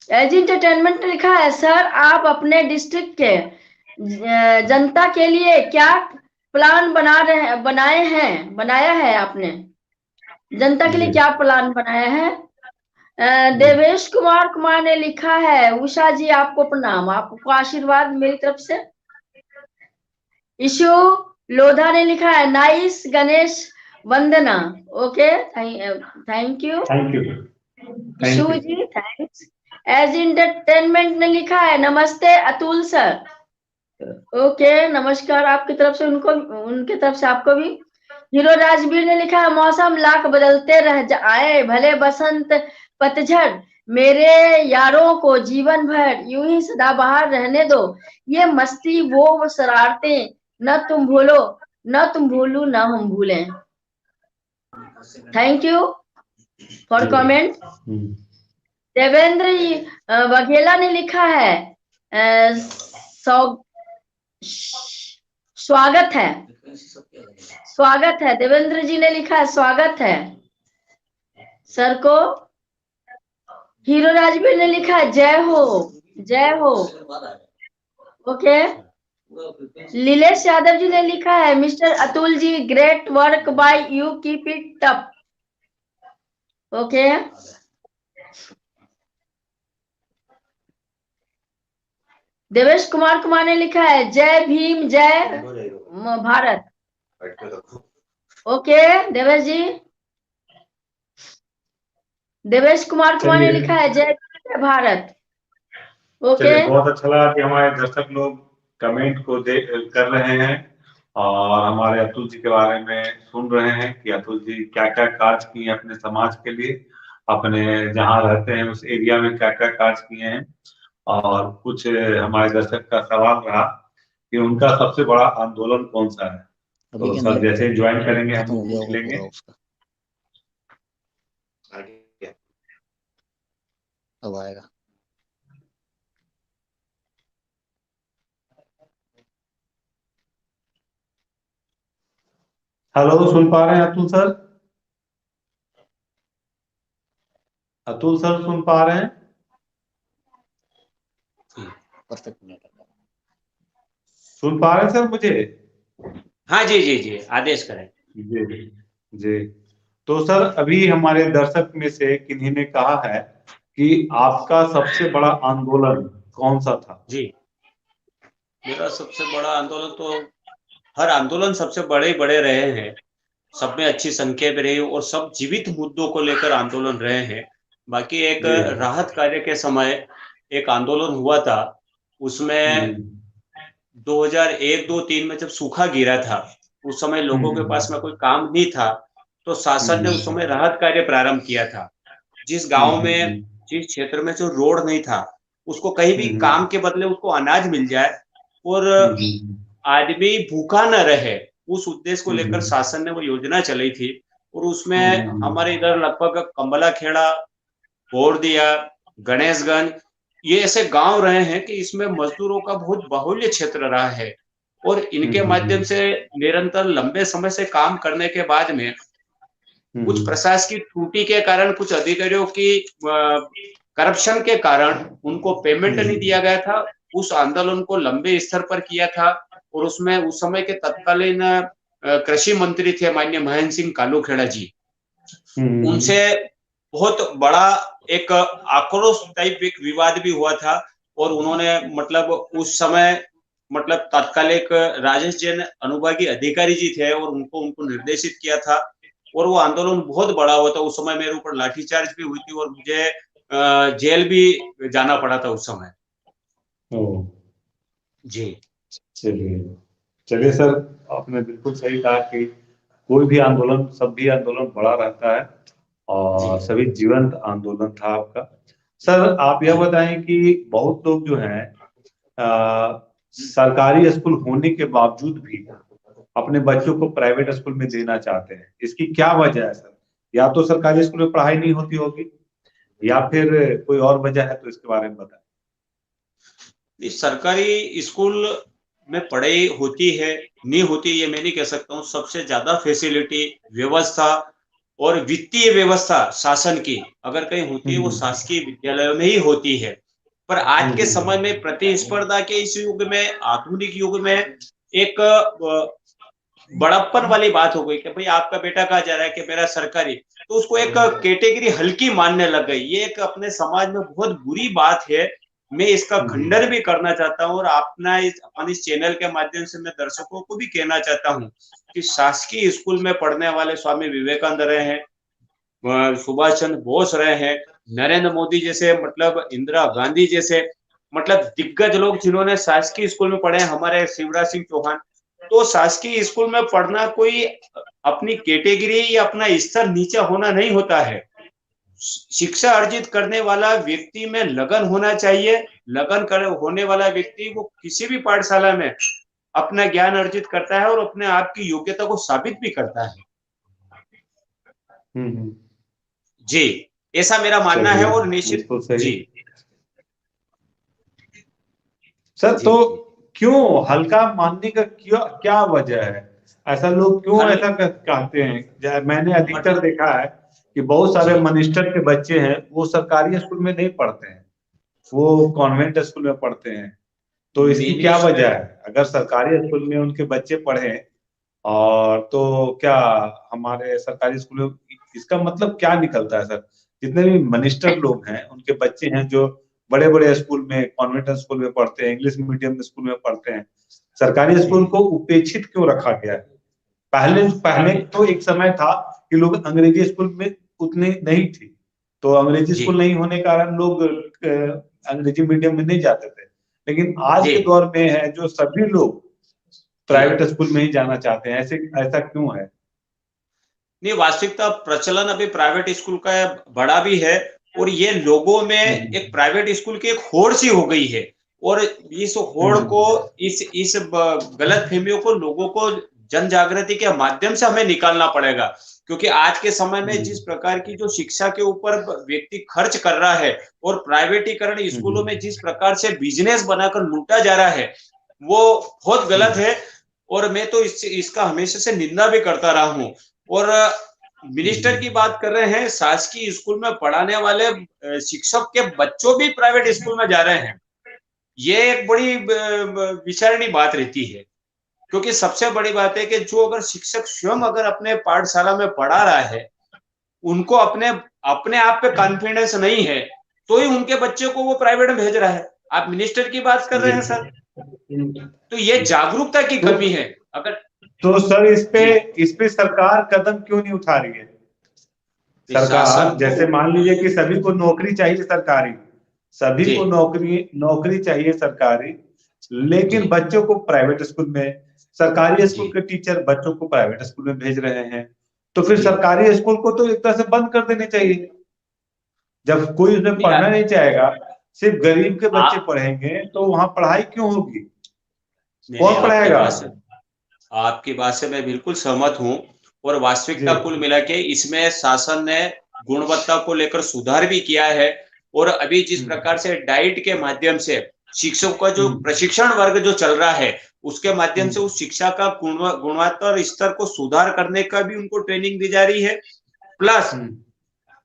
Edge entertainment ने लिखा है सर आप अपने डिस्ट्रिक्ट के जनता के लिए क्या प्लान बनाया है आपने? जनता के लिए क्या प्लान बनाया है? देवेश कुमार ने लिखा है उषा जी आपको प्रणाम, आपको आशीर्वाद मेरी तरफ से। इशू लोधा ने लिखा है nice Ganesh vandana. Okay thank you Ishu ji, thanks. Edge entertainment ने लिखा है नमस्ते अतुल सर। ओके नमस्कार आपकी तरफ से उनके तरफ से आपको भी। हीरो राजवीर ने लिखा है मौसम लाख बदलते रह आए भले बसंत पतझड़, मेरे यारों को जीवन भर यूं ही सदाबहार रहने दो, ये मस्ती वो शरारतें न तुम भूलो न हम भूलें। Thank you for comment. Devendra Vaghela ने लिखा है स्वागत है। देवेंद्र जी ने लिखा है स्वागत है सर को। हीरो राजवीर ने लिखा है जय हो। ओके लीलेश यादव जी ने लिखा है, mister Atul ji, great work by you, keep it tough. Okay. Devesh Kumar ने लिखा है, जय भीम जय भारत। ओके देवेश जी। देवेश कुमार ने लिखा है, जय भीम जय भारत। ओके।
चलिए, बहुत अच्छा लगा कि हमारे दर्शक लोग कमेंट को कर रहे हैं और हमारे अतुल जी के बारे में सुन रहे हैं कि अतुल जी क्या क्या कार्य किए हैं अपने समाज के लिए, अपने जहाँ रहते हैं उस एरिया में क्या क्या कार्य किए हैं। और कुछ हमारे दर्शक का सवाल रहा कि उनका सबसे बड़ा आंदोलन कौन सा है। तो सर जैसे ज्वाइन करेंगे हम लोग पूछ लेंगे।
अब आएगा।
हेलो, सुन पा रहे हैं अतुल सर? अतुल सर सुन पा रहे हैं? सुन पा रहे हैं सर मुझे?
हाँ जी जी जी, आदेश करें।
जी जी। तो सर अभी हमारे दर्शक में से किन्हीं ने कहा है कि आपका सबसे बड़ा आंदोलन कौन सा था?
जी, मेरा सबसे बड़ा आंदोलन तो हर आंदोलन सबसे बड़े रहे हैं, सब में अच्छी संख्या में रही और सब जीवित मुद्दों को लेकर आंदोलन रहे हैं। बाकी एक राहत कार्य के समय एक आंदोलन हुआ था, उसमें 2001, 2, 3 में जब सूखा गिरा था, उस समय लोगों के पास में कोई काम नहीं था, तो शासन ने उस समय राहत कार्य प्रारंभ किया था। जिस गांव में, जिस क्षेत्र में जो रोड नहीं था, उसको कहीं भी काम के बदले उसको अनाज मिल जाए और आदमी भूखा न रहे, उस उद्देश्य को लेकर शासन ने वो योजना चलाई थी। और उसमें हमारे इधर लगभग कंबला खेड़ा, बोरदिया, गणेशगंज, ये ऐसे गांव रहे हैं कि इसमें मजदूरों का बहुत बाहुल्य क्षेत्र रहा है और इनके माध्यम से निरंतर लंबे समय से काम करने के बाद में कुछ प्रशासकीय त्रुटि के कारण, कुछ अधिकारियों की करप्शन के कारण उनको पेमेंट नहीं दिया गया था। उस आंदोलन को लंबे स्तर पर किया था और उसमें उस समय के तत्कालीन कृषि मंत्री थे माननीय महेंद्र सिंह कालूखेड़ा जी, उनसे बहुत बड़ा एक आक्रोश टाइप एक विवाद भी हुआ था और उन्होंने मतलब उस समय मतलब तत्कालिक राजेश जैन अनुभागीय अधिकारी जी थे और उनको निर्देशित किया था और वो आंदोलन बहुत बड़ा हुआ था। उस समय मेरे ऊपर लाठीचार्ज भी हुई थी और मुझे जेल भी जाना पड़ा था उस समय। जी
चलिए सर, आपने बिल्कुल सही कहा कि कोई भी आंदोलन, सभी आंदोलन बड़ा रहता है और सभी जीवंत आंदोलन था आपका। सर आप यह बताएं कि बहुत लोग जो हैं सरकारी स्कूल होने के बावजूद भी अपने बच्चों को प्राइवेट स्कूल में देना चाहते हैं, इसकी क्या वजह है सर? या तो सरकारी स्कूल में पढ़ाई नहीं होती होगी या फिर कोई और वजह है, तो इसके बारे में बताएं।
सरकारी स्कूल में पढ़ाई होती है, नहीं होती ये मैं नहीं कह सकता हूँ। सबसे ज्यादा फैसिलिटी, व्यवस्था और वित्तीय व्यवस्था शासन की अगर कहीं होती है वो शासकीय विद्यालयों में ही होती है। पर आज के समय में प्रतिस्पर्धा के इस युग में, आधुनिक युग में एक बड़प्पन वाली बात हो गई कि भाई आपका बेटा कहा जा रहा है कि मेरा सरकारी, तो उसको एक कैटेगरी हल्की मानने लग गई। ये एक अपने समाज में बहुत बुरी बात है। मैं इसका खंडन भी करना चाहता हूँ और अपने इस चैनल के माध्यम से मैं दर्शकों को भी कहना चाहता हूँ कि शासकीय स्कूल में पढ़ने वाले स्वामी विवेकानंद रहे हैं, सुभाष चंद्र बोस रहे हैं, नरेंद्र मोदी जैसे, मतलब इंदिरा गांधी जैसे, मतलब दिग्गज लोग जिन्होंने शासकीय स्कूल में पढ़े हैं, हमारे शिवराज सिंह चौहान। तो शासकीय स्कूल में पढ़ना कोई अपनी कैटेगरी या अपना स्तर नीचा होना नहीं होता है। शिक्षा अर्जित करने वाला व्यक्ति में लगन होना चाहिए। लगन होने वाला व्यक्ति वो किसी भी पाठशाला में अपना ज्ञान अर्जित करता है और अपने आप की योग्यता को साबित भी करता है। जी, ऐसा मेरा मानना है और निश्चित जी
सर। तो क्यों हल्का मानने का क्या वजह है? ऐसा लोग क्यों ऐसा कहते हैं? मैंने अधिकतर देखा है कि बहुत सारे मिनिस्टर के बच्चे हैं वो सरकारी स्कूल में नहीं पढ़ते हैं, वो कॉन्वेंट स्कूल में पढ़ते हैं। तो इसकी क्या वजह है? अगर सरकारी स्कूल में उनके बच्चे पढ़े और तो क्या हमारे सरकारी स्कूल में इसका मतलब क्या निकलता है सर? जितने भी मिनिस्टर लोग हैं उनके बच्चे हैं जो बड़े बड़े स्कूल में, कॉन्वेंट स्कूल में पढ़ते हैं, इंग्लिश मीडियम स्कूल में पढ़ते हैं, सरकारी स्कूल को उपेक्षित क्यों रखा गया है? पहले पहले तो एक समय था कि लोग अंग्रेजी स्कूल में उतने नहीं थी, तो अंग्रेजी स्कूल नहीं होने के कारण लोग अंग्रेजी मीडियम में नहीं जाते थे, लेकिन आज के दौर में है जो सभी लोग प्राइवेट स्कूल में ही जाना चाहते हैं, ऐसा क्यों है?
नहीं, वास्तविकता प्रचलन अभी प्राइवेट स्कूल का बड़ा भी है, और ये लोगों में एक प्राइवेट स्कूल की एक होड़ सी हो गई है, और इस होड़ को, इस गलत फहमियों को लोगों को जन जागृति के माध्यम से हमें निकालना पड़ेगा, क्योंकि आज के समय में जिस प्रकार की जो शिक्षा के ऊपर व्यक्ति खर्च कर रहा है और प्राइवेटीकरण स्कूलों में जिस प्रकार से बिजनेस बनाकर लूटा जा रहा है, वो बहुत गलत है। और मैं तो इसका हमेशा से निंदा भी करता रहा हूं। और मिनिस्टर की बात कर रहे हैं, शासकीय स्कूल में पढ़ाने वाले शिक्षक के बच्चों भी प्राइवेट स्कूल में जा रहे हैं, ये एक बड़ी विचारणीय बात रहती है, क्योंकि सबसे बड़ी बात है कि जो अगर शिक्षक स्वयं अगर अपने पाठशाला में पढ़ा रहा है, उनको अपने आप पे कॉन्फिडेंस नहीं है, तो ही उनके बच्चे को वो प्राइवेट में भेज रहा है। आप मिनिस्टर की बात कर रहे हैं सर, तो ये जागरूकता की कमी है। अगर
तो सर इस पे सरकार कदम क्यों नहीं उठा रही है? सरकार जैसे मान लीजिए कि सभी को नौकरी चाहिए सरकारी, सभी को नौकरी चाहिए सरकारी, लेकिन बच्चों को प्राइवेट स्कूल में, सरकारी स्कूल के टीचर बच्चों को प्राइवेट स्कूल में भेज रहे हैं, तो फिर सरकारी स्कूल को तो एक तरह से बंद कर देने चाहिए। जब कोई उसमें पढ़ना नहीं चाहेगा, सिर्फ गरीब के बच्चे पढ़ेंगे, तो वहां पढ़ाई क्यों होगी? कौन पढ़ाएगा?
आपकी बात से मैं बिल्कुल सहमत हूँ, और वास्तविकता कुल मिला के इसमें शासन ने गुणवत्ता को लेकर सुधार भी किया है, और अभी जिस प्रकार से डाइट के माध्यम से शिक्षकों का जो प्रशिक्षण वर्ग जो चल रहा है, उसके माध्यम से उस शिक्षा का गुणवत्ता और स्तर को सुधार करने का भी उनको ट्रेनिंग दी जा रही है। प्लस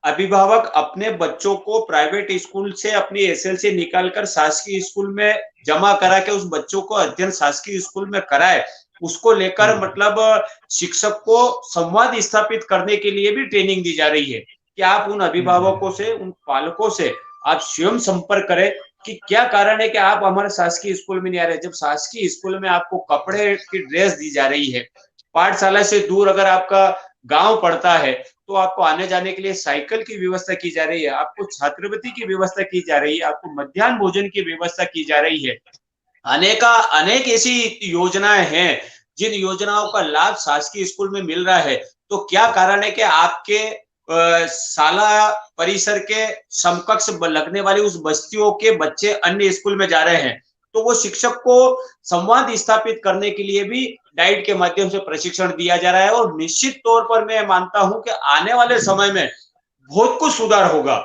अभिभावक अपने बच्चों को प्राइवेट स्कूल से अपनी एसएलसी निकालकर शासकीय स्कूल में जमा करा के उस बच्चों को अध्ययन शासकीय स्कूल में कराए, उसको लेकर मतलब शिक्षक को संवाद स्थापित करने के लिए भी ट्रेनिंग दी जा रही है कि आप उन अभिभावकों से, उन पालकों से आप स्वयं संपर्क करें कि क्या कारण है कि आप हमारे शासकीय स्कूल में नहीं आ रहे। जब शासकीय स्कूल में आपको कपड़े की ड्रेस दी जा रही है, पाठशाला से दूर अगर आपका गांव पड़ता है तो आपको आने जाने के लिए साइकिल की व्यवस्था की जा रही है, आपको छात्रवृत्ति की व्यवस्था की जा रही है, आपको मध्याह्न भोजन की व्यवस्था की जा रही है। अनेक ऐसी योजनाएं हैं जिन योजनाओं का लाभ शासकीय स्कूल में मिल रहा है। तो क्या कारण है कि आपके शाला परिसर के समकक्ष लगने वाली उस बस्तियों के बच्चे अन्य स्कूल में जा रहे हैं? तो वो शिक्षक को संवाद स्थापित करने के लिए भी डाइट के माध्यम से प्रशिक्षण दिया जा रहा है, और निश्चित तौर पर मैं मानता हूं कि आने वाले समय में बहुत कुछ सुधार होगा।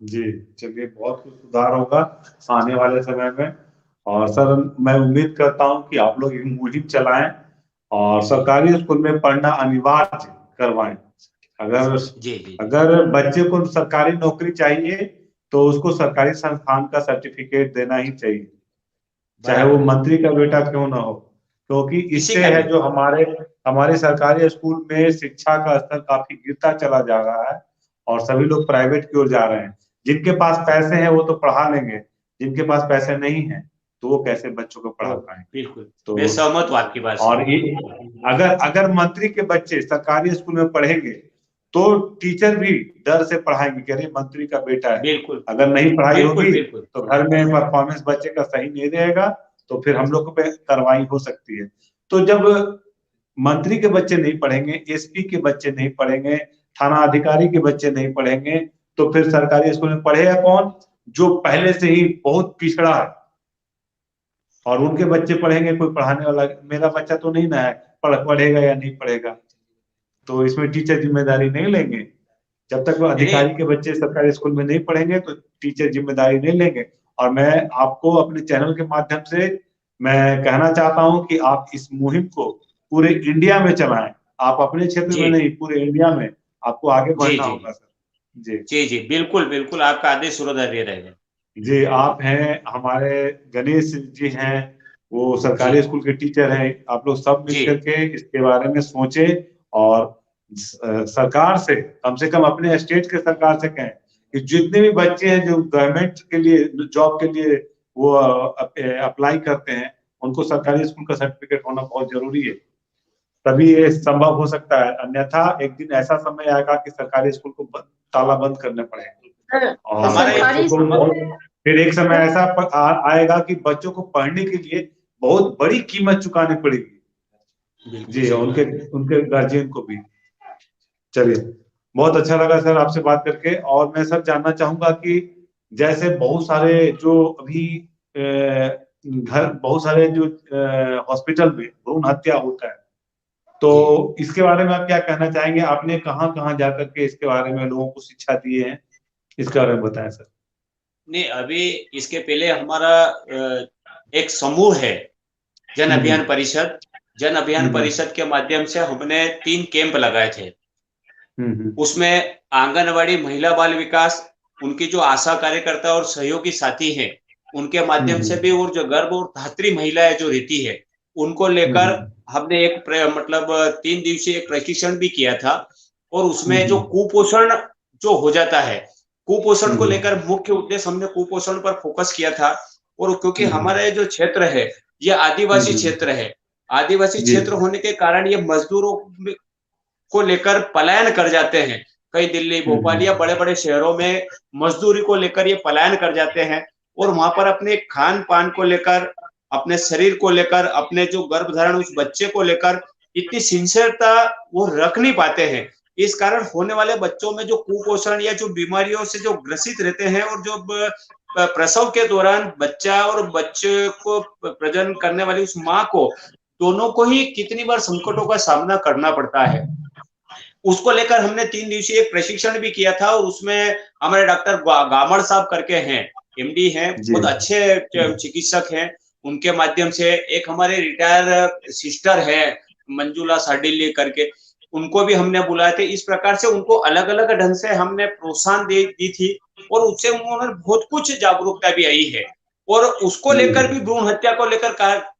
जी चलिए, बहुत कुछ सुधार होगा आने वाले समय में। और सर मैं उम्मीद करता हूं कि आप लोग एक मुहिम चलाएं और सरकारी स्कूल में पढ़ना अनिवार्य करवाएं। अगर बच्चे को सरकारी नौकरी चाहिए तो उसको सरकारी संस्थान का सर्टिफिकेट देना ही चाहिए, चाहे वो मंत्री का बेटा क्यों ना हो, क्योंकि इससे है जो हमारे सरकारी स्कूल में शिक्षा का स्तर काफी गिरता चला जा रहा है और सभी लोग प्राइवेट की ओर जा रहे हैं। जिनके पास पैसे हैं वो तो पढ़ा लेंगे, जिनके पास पैसे नहीं है तो वो कैसे बच्चों को पढ़ा पाएंगे?
बिल्कुल, तो मैं सहमत हूं आपकी बात से।
और अगर मंत्री के बच्चे सरकारी स्कूल में पढ़ेंगे तो टीचर भी डर से पढ़ाएंगे कि अरे मंत्री का बेटा है।
बिल्कुल,
अगर नहीं पढ़ाई होगी तो घर में परफॉर्मेंस बच्चे का सही नहीं रहेगा, तो फिर हम लोग पे कार्रवाई हो सकती है। तो जब मंत्री के बच्चे नहीं पढ़ेंगे, एसपी के बच्चे नहीं पढ़ेंगे, थाना अधिकारी के बच्चे नहीं पढ़ेंगे, तो फिर सरकारी स्कूल में पढ़ेगा कौन? जो पहले से ही बहुत पिछड़ा है। और उनके बच्चे पढ़ेंगे, कोई पढ़ाने वाला मेरा बच्चा तो नहीं ना है, पढ़ेगा या नहीं पढ़ेगा, तो इसमें टीचर जिम्मेदारी नहीं लेंगे। जब तक वो अधिकारी के बच्चे सरकारी स्कूल में नहीं पढ़ेंगे तो टीचर जिम्मेदारी नहीं लेंगे। और मैं आपको अपने चैनल के माध्यम से मैं कहना चाहता हूं कि आप इस मुहिम को पूरे इंडिया में चलाएं। आप अपने क्षेत्र में नहीं, पूरे इंडिया में आपको आगे बढ़ना होगा सर।
जी, बिल्कुल, आपका आदेश सूर्योदय रहेगा।
जी, आप हैं, हमारे गणेश जी हैं, वो सरकारी
जी
स्कूल के टीचर हैं। आप लोग सब मिल
जी
करके इसके बारे में सोचें और सरकार से कम अपने स्टेट के सरकार से कहें कि जितने भी बच्चे हैं जो गवर्नमेंट के लिए जॉब के लिए वो अप्लाई करते हैं, उनको सरकारी स्कूल का सर्टिफिकेट होना बहुत जरूरी है, तभी ये संभव हो सकता है। अन्यथा एक दिन ऐसा समय आएगा कि सरकारी स्कूल को ताला बंद करने पड़ेगा
सर,
और
हमारा एक
सरकारी
बच्चों को फिर एक समय ऐसा आएगा कि बच्चों को पढ़ने के लिए बहुत बड़ी कीमत चुकानी पड़ेगी।
बिल्कुल
जी,
सही
उनके
बात है।
उनके गार्जियन को भी। चलिए, बहुत अच्छा लगा सर आपसे बात करके। और मैं सर जानना चाहूंगा कि जैसे बहुत सारे जो अभी बहुत सारे जो हॉस्पिटल में भ्रूण हत्या होता है, तो
जी
इसके बारे में आप क्या कहना चाहेंगे? आपने कहाँ कहाँ जाकर के इसके बारे में लोगों को शिक्षा दिए हैं, इसके बारे में बताएं सर।
नहीं, अभी इसके पहले हमारा एक समूह है, जन
हम्म
अभियान परिषद। जन अभियान
हम्म
परिषद के माध्यम से हमने 3 कैंप लगाए थे।
हम्म
उसमें आंगनवाड़ी, महिला बाल विकास, उनकी जो आशा कार्यकर्ता और सहयोगी साथी हैं, उनके माध्यम से भी, और जो गर्भ और धात्री महिलाएं जो रहती है, उनको लेकर हमने एक मतलब 3 दिवसीय एक प्रशिक्षण भी किया था। और उसमें जो कुपोषण जो हो जाता है, कुपोषण को लेकर मुख्य उद्देश्य हमने कुपोषण पर फोकस किया था। और क्योंकि हमारा जो क्षेत्र है, ये आदिवासी क्षेत्र है, आदिवासी
जी
क्षेत्र होने के कारण ये मजदूरों को लेकर पलायन कर जाते हैं। कई दिल्ली, भोपाल या बड़े बड़े शहरों में मजदूरी को लेकर ये पलायन कर जाते हैं, और वहां पर अपने खान पान को लेकर, अपने शरीर को लेकर, अपने जो गर्भधारण उस बच्चे को लेकर इतनी सिंसियरता वो रख नहीं पाते हैं। इस कारण होने वाले बच्चों में जो कुपोषण या जो बीमारियों से जो ग्रसित रहते हैं, और जो प्रसव के दौरान बच्चा और बच्चे को प्रजनन करने वाली उस माँ को, दोनों को ही कितनी बार संकटों का सामना करना पड़ता है। उसको लेकर हमने 3 दिवसीय एक प्रशिक्षण भी किया था। और उसमें हमारे डॉक्टर गामड़ साहब करके हैं, एमडी हैं,
जी
बहुत अच्छे चिकित्सक हैं। उनके माध्यम से एक हमारे रिटायर सिस्टर है, मंजुला साडिल्य करके, उनको भी हमने बुलाए थे। इस प्रकार से उनको अलग अलग ढंग से हमने प्रोत्साहन दी थी, और उससे उन्होंने बहुत कुछ जागरूकता भी आई है। और उसको लेकर भी, भ्रूण हत्या को लेकर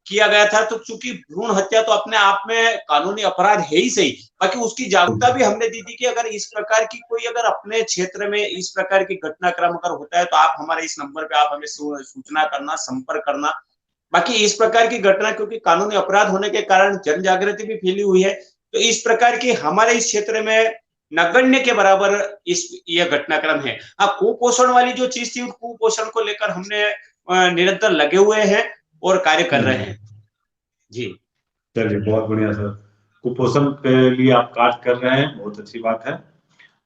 किया गया था। तो चूंकि भ्रूण हत्या तो अपने आप में कानूनी अपराध है ही सही, बाकी उसकी जागरूकता भी हमने दी थी कि अगर इस प्रकार की कोई, अगर अपने क्षेत्र में इस प्रकार की घटनाक्रम अगर होता है, तो आप हमारे इस नंबर पे आप हमें सूचना करना, संपर्क करना। बाकी इस प्रकार की घटना, क्योंकि कानूनी अपराध होने के कारण जन जागृति भी फैली हुई है, तो इस प्रकार की हमारे इस क्षेत्र में नगण्य के बराबर यह घटनाक्रम है। हाँ, कुपोषण वाली जो चीज थी, कुपोषण को लेकर हमने निरंतर लगे हुए हैं और कार्य कर रहे हैं। जी,
चलिए, बहुत बढ़िया सर। कुपोषण के लिए आप कार्य कर रहे हैं, बहुत अच्छी बात है।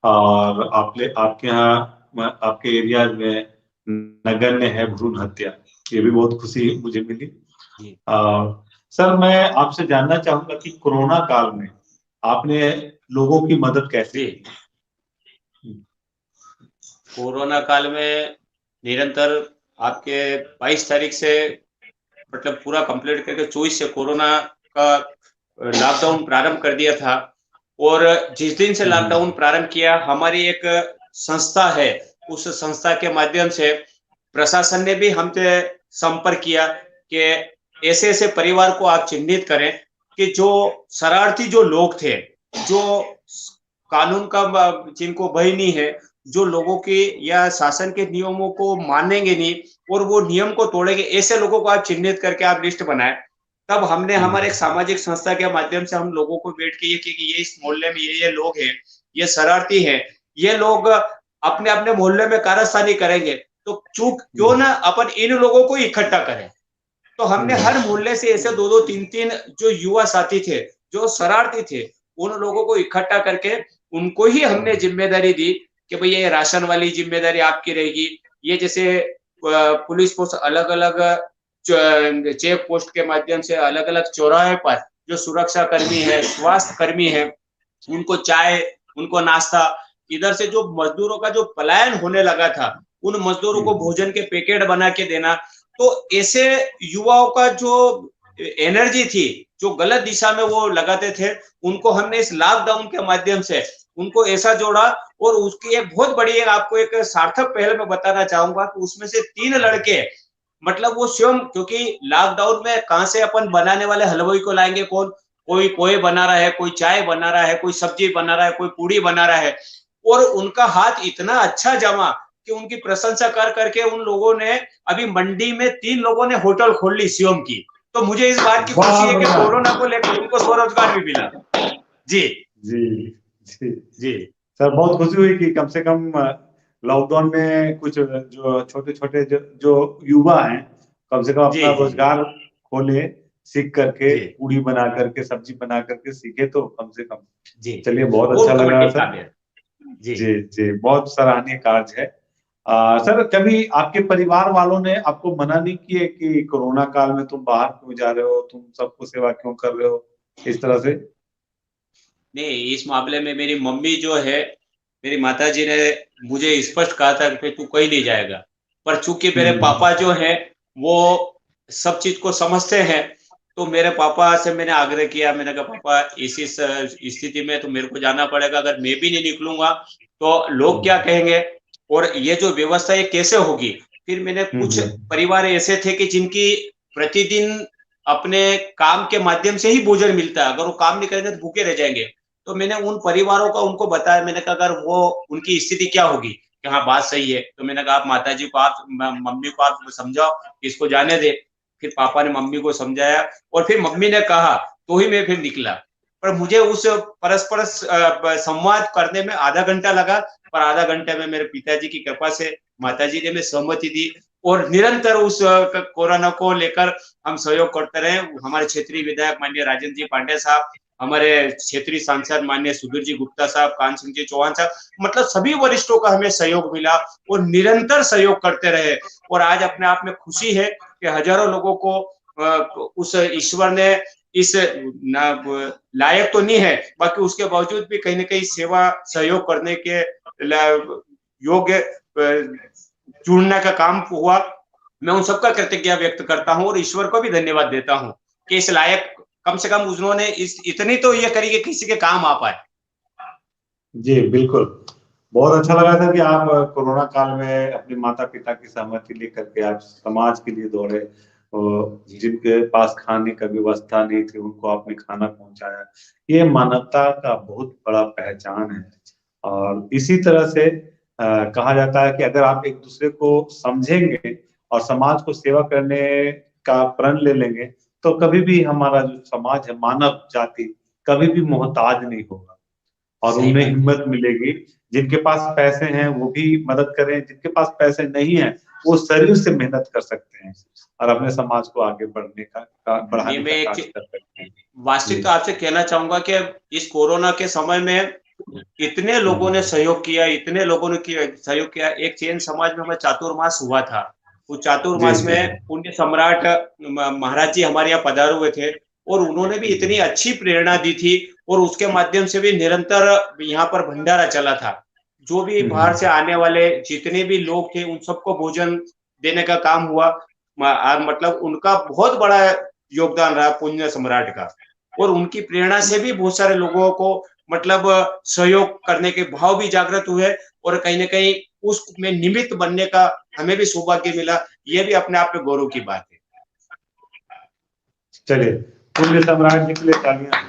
और आपके यहाँ, आपके एरिया में नगण्य है भ्रूण हत्या, ये भी बहुत खुशी मुझे मिली।
जी,
सर, मैं आपसे जानना चाहूंगा कि कोरोना काल में आपने लोगों की मदद कैसे
जी।
की?
कोरोना काल में निरंतर आपके 22 तारीख से, मतलब पूरा कंप्लीट करके 24 से कोरोना का लॉकडाउन प्रारंभ कर दिया था। और जिस दिन से लॉकडाउन प्रारंभ किया, हमारी एक संस्था है, उस संस्था के माध्यम से प्रशासन ने भी हमसे संपर्क किया कि ऐसे ऐसे परिवार को आप चिन्हित करें कि जो शरारती जो लोग थे, जो कानून का जिनको भय नहीं है, जो लोगों के या शासन के नियमों को मानेंगे नहीं और वो नियम को तोड़ेंगे, ऐसे लोगों को आप चिन्हित करके आप लिस्ट बनाए। तब हमने हमारे एक सामाजिक संस्था के माध्यम से हम लोगों को बैठ के ये कि ये इस मोहल्ले में ये लोग हैं, ये शरारती हैं, ये लोग अपने अपने मोहल्ले में कारस्तानी करेंगे, तो चूक क्यों ना अपन इन लोगों को इकट्ठा करें। तो हमने हर मोहल्ले से ऐसे 2-2, 3-3 जो युवा साथी थे, जो शरारती थे, उन लोगों को इकट्ठा करके उनको ही हमने जिम्मेदारी दी कि भाई ये राशन वाली जिम्मेदारी आपकी रहेगी। ये जैसे पुलिस पोस्ट अलग अलग चेक पोस्ट के माध्यम से अलग अलग चौराहे पर जो सुरक्षा कर्मी है, स्वास्थ्य कर्मी है, उनको चाय, उनको नाश्ता, इधर से जो मजदूरों का जो पलायन होने लगा था, उन मजदूरों को भोजन के पैकेट बना के देना। तो ऐसे युवाओं का जो एनर्जी थी, जो गलत दिशा में वो लगाते थे, उनको हमने इस लॉकडाउन के माध्यम से उनको ऐसा जोड़ा। और उसकी एक बहुत बड़ी आपको एक सार्थक पहल मैं बताना चाहूंगा कि उसमें से 3 लड़के, मतलब वो स्वयं, क्योंकि लॉकडाउन में कहां से अपन बनाने वाले हलवाई को लाएंगे, कौन, कोई पोहे बना रहा है, कोई चाय बना रहा है, कोई सब्जी बना रहा है, कोई पूड़ी बना रहा है, और उनका हाथ इतना अच्छा जमा कि उनकी प्रशंसा कर करके उन लोगों ने अभी मंडी में 3 लोगों ने होटल खोल ली स्वयं की। तो मुझे इस बात की खुशी है कि कोरोना को लेकर उनको स्वरोजगार भी मिला। जी
जी जी
जी
सर, बहुत खुशी हुई कि कम से कम लॉकडाउन में कुछ जो छोटे छोटे जो युवा हैं, कम से कम
जी
अपना
जी
रोजगार खोले, सीख करके,
जी
पूड़ी बना करके, सब्जी बना करके सीखे, तो कम से कम।
जी,
चलिए, बहुत अच्छा
बहुत
लगा
बड़ी
सर।
काम है। जी
जी जी, बहुत सराहनीय कार्य है। सर, कभी आपके परिवार वालों ने आपको मना नहीं किए कि कोरोना काल में तुम बाहर क्यों जा रहे हो, तुम सबको सेवा क्यों कर रहे हो, इस तरह से?
नहीं, इस मामले में मेरी मम्मी जो है, मेरी माताजी ने मुझे स्पष्ट कहा था कि तू कहीं नहीं जाएगा। पर चूंकि मेरे पापा जो है वो सब चीज को समझते हैं, तो मेरे पापा से मैंने आग्रह किया, मैंने कहा पापा इसी स्थिति में तो मेरे को जाना पड़ेगा, अगर मैं भी नहीं निकलूंगा तो लोग क्या कहेंगे, और ये जो व्यवस्था ये कैसे होगी। फिर मैंने कुछ परिवार ऐसे थे कि जिनकी प्रतिदिन अपने काम के माध्यम से ही भोजन मिलता है, अगर वो काम नहीं करेंगे तो भूखे रह जाएंगे। तो मैंने उन परिवारों का उनको बताया, मैंने कहा अगर वो उनकी स्थिति क्या होगी, कि हाँ बात सही है, तो मैंने कहा आप माताजी को, आप मम्मी को आप समझाओ कि इसको जाने दे। फिर पापा ने मम्मी को समझाया, और फिर मम्मी ने कहा, तो ही मैं फिर निकला। पर मुझे उस परस्पर संवाद करने में आधा घंटा लगा, पर आधा घंटे में मेरे पिताजी की कृपा से माताजी ने मैं सहमति दी, और निरंतर उस कोरोना को लेकर हम सहयोग करते रहे। हमारे क्षेत्रीय विधायक माननीय राजेंद्र जी पांडे साहब, हमारे क्षेत्रीय सांसद माननीय सुधीर जी गुप्ता साहब, कान सिंह जी चौहान साहब, मतलब सभी वरिष्ठों का हमें सहयोग मिला, और निरंतर सहयोग करते रहे। और आज अपने आप में खुशी है कि हजारों लोगों को उस ईश्वर ने इस लायक तो नहीं है, बाकी उसके बावजूद भी कहीं ना कहीं सेवा सहयोग करने के योग्य चुनने का काम हुआ। मैं उन सबका कृतज्ञता व्यक्त करता हूं, और ईश्वर को भी धन्यवाद देता हूं कि इस लायक कम से कम उन्होंने इतनी तो ये करी कि किसी के काम आ पाए।
जी बिल्कुल, बहुत अच्छा लगा था कि आप कोरोना काल में अपने माता पिता की सहमति लेकर के आप समाज के लिए दौड़े, और जिनके पास खाने का व्यवस्था नहीं थी उनको आपने खाना पहुंचाया। ये मानवता का बहुत बड़ा पहचान है। और इसी तरह से कहा जाता है कि अगर आप एक दूसरे को समझेंगे और समाज को सेवा करने का प्रण ले लेंगे, तो कभी भी हमारा जो समाज है, मानव जाति, कभी भी मोहताज नहीं होगा, और उन्हें हिम्मत मिलेगी। जिनके पास पैसे हैं वो भी मदद करें, जिनके पास पैसे नहीं है वो शरीर से मेहनत कर सकते हैं और अपने समाज को आगे बढ़ाने का कार्य कर सकते हैं।
वास्तविक तो आपसे कहना चाहूंगा कि इस कोरोना के समय में इतने लोगों ने सहयोग किया, इतने लोगों ने सहयोग किया। एक जैन समाज में हमें चातुर्मास हुआ था, उस चातुर्मास में पुण्य सम्राट महाराज जी हमारे यहाँ पधारे हुए थे, और उन्होंने भी इतनी अच्छी प्रेरणा दी थी, और उसके माध्यम से भी निरंतर यहाँ पर भंडारा चला था। जो भी बाहर से आने वाले जितने भी लोग थे उन सबको भोजन देने का काम हुआ। मतलब उनका बहुत बड़ा योगदान रहा पुण्य सम्राट का, और उनकी प्रेरणा से भी बहुत सारे लोगों को मतलब सहयोग करने के भाव भी जागृत हुए, और कहीं ना कहीं उसमें निमित्त बनने का हमें भी सौभाग्य मिला। ये भी अपने आप में गौरव की बात है।
चलिए, पुण्य सम्राट जी के लिए तालियां।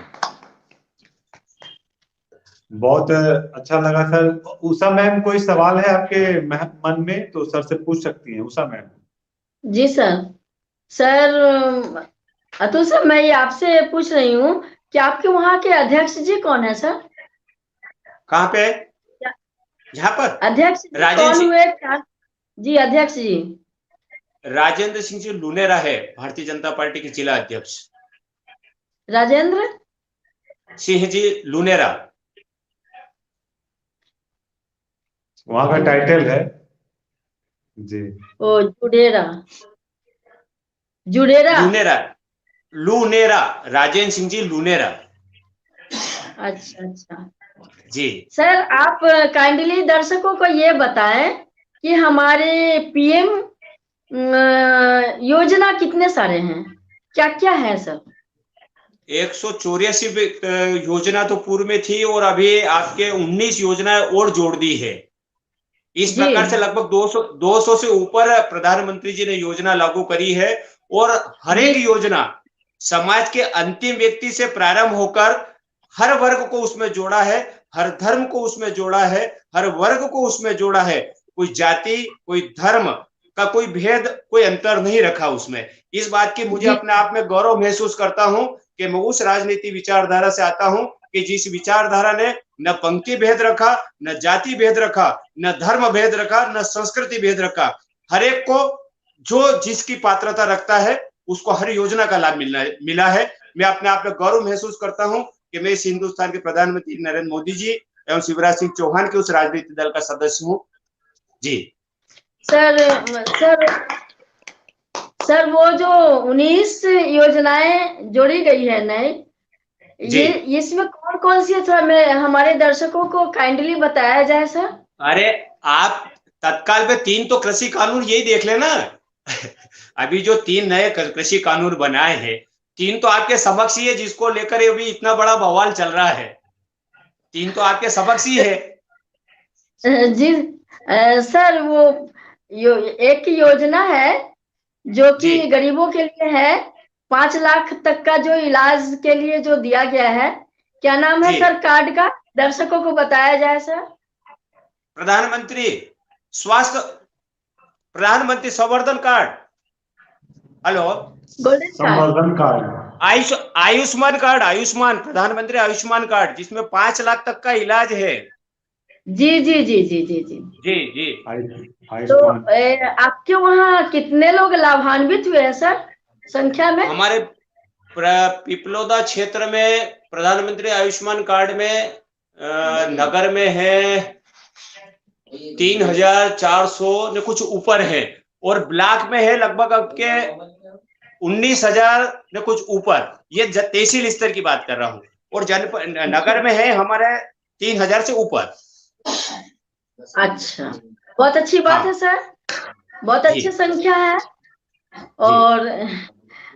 बहुत अच्छा लगा सर। उषा मैम, कोई सवाल है आपके मन में तो सर से पूछ सकती हैं, उषा मैम।
जी सर। सर अतुल सर, मैं ये आपसे पूछ रही हूँ कि आपके वहाँ के अध्यक्ष जी कौन है सर?
कहाँ पे? यहाँ पर
अध्यक्ष जी कौन हुए? जी अध्यक्ष जी
राजेंद्र सिंह जी लुनेरा है, भारतीय जनता पार्टी के जिला अध्यक्ष।
राजेंद्र
सिंह जी लुनेरा
वहां का टाइटल है जी।
ओ जुडेरा, जुडेरा,
लुनेरा, लुनेरा, राजेंद्र सिंह जी लुनेरा।
अच्छा अच्छा
जी
सर, आप काइंडली दर्शकों को ये बताएं कि हमारे पीएम योजना कितने सारे हैं, क्या क्या है सर?
184 योजना तो पूर्व में थी और अभी आपके 19 योजनाएं और जोड़ दी है। इस
जी।
प्रकार से लगभग 200 से ऊपर प्रधानमंत्री जी ने योजना लागू करी है और हर एक
जी।
योजना समाज के अंतिम व्यक्ति से प्रारंभ होकर हर वर्ग को उसमें जोड़ा है, हर धर्म को उसमें जोड़ा है, हर वर्ग को उसमें जोड़ा है। कोई जाति, कोई धर्म का कोई भेद, कोई अंतर नहीं रखा उसमें। इस बात की मुझे
जी।
अपने आप में गौरव महसूस करता हूं कि मैं उस राजनीति विचारधारा से आता हूं कि जिस विचारधारा ने न पंक्ति भेद रखा, न जाति भेद रखा, न धर्म भेद रखा, न संस्कृति भेद रखा। हर एक को जो जिसकी पात्रता रखता है उसको हर योजना का लाभ मिला है। मैं अपने आप में गौरव महसूस करता हूं कि मैं इस हिंदुस्तान के प्रधानमंत्री नरेंद्र मोदी जी एवं शिवराज सिंह चौहान के उस राजनीतिक दल का सदस्य हूं। जी
सर वो जो 19 योजनाएं जोड़ी गई है नए, ये इसमें कौन कौन सी है, थोड़ा मैं हमारे दर्शकों को काइंडली बताया जाए सर।
अरे आप तत्काल पे 3 तो कृषि कानून यही देख लेना। अभी जो 3 नए कृषि कानून बनाए हैं, 3 तो आपके समक्ष ही है, जिसको लेकर अभी इतना बड़ा बवाल चल रहा है। 3 तो आपके समक्ष ही है।
जी सर, वो एक योजना है जो कि गरीबों के लिए है, 5 लाख तक का जो इलाज के लिए जो दिया गया है, क्या नाम है सर कार्ड का, दर्शकों को बताया जाए सर।
प्रधानमंत्री संवर्धन कार्ड, हेलो,
गोल्डन
संवर्धन कार्ड,
आयुष्मान कार्ड, प्रधानमंत्री आयुष्मान कार्ड, जिसमें 5 लाख तक का इलाज है।
जी जी जी जी जी जी
जी जी।
तो आपके वहाँ कितने लोग लाभान्वित हुए हैं सर, संख्या में? हमारे
पिपलोदा क्षेत्र में प्रधानमंत्री आयुष्मान कार्ड में नगर में है 3,400 ने कुछ ऊपर है, और ब्लॉक में है लगभग आपके 19,000 ने कुछ ऊपर। ये तहसील स्तर की बात कर रहा हूँ, और नगर में है हमारे 3,000 से ऊपर।
अच्छा, बहुत अच्छी बात है सर, बहुत अच्छी संख्या है, और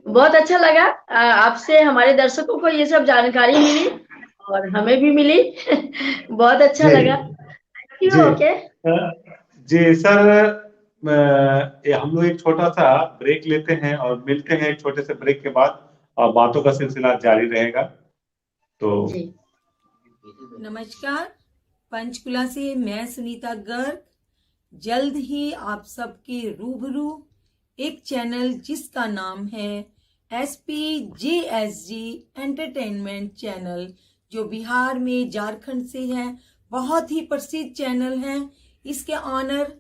बहुत अच्छा लगा आपसे हमारे दर्शकों को ये सब जानकारी मिली और हमें भी मिली। बहुत अच्छा लगा। ओके
जी सर, हम लोग एक छोटा सा ब्रेक लेते हैं और मिलते हैं एक छोटे से ब्रेक के बाद, और बातों का सिलसिला जारी रहेगा। तो
जी।
नमस्कार, पंचकुला से मैं सुनीता गर्ग, जल्द ही आप सबके रूबरू एक चैनल जिसका नाम है SPJSG एंटरटेनमेंट चैनल, जो बिहार में झारखंड से है, बहुत ही प्रसिद्ध चैनल है। इसके ऑनर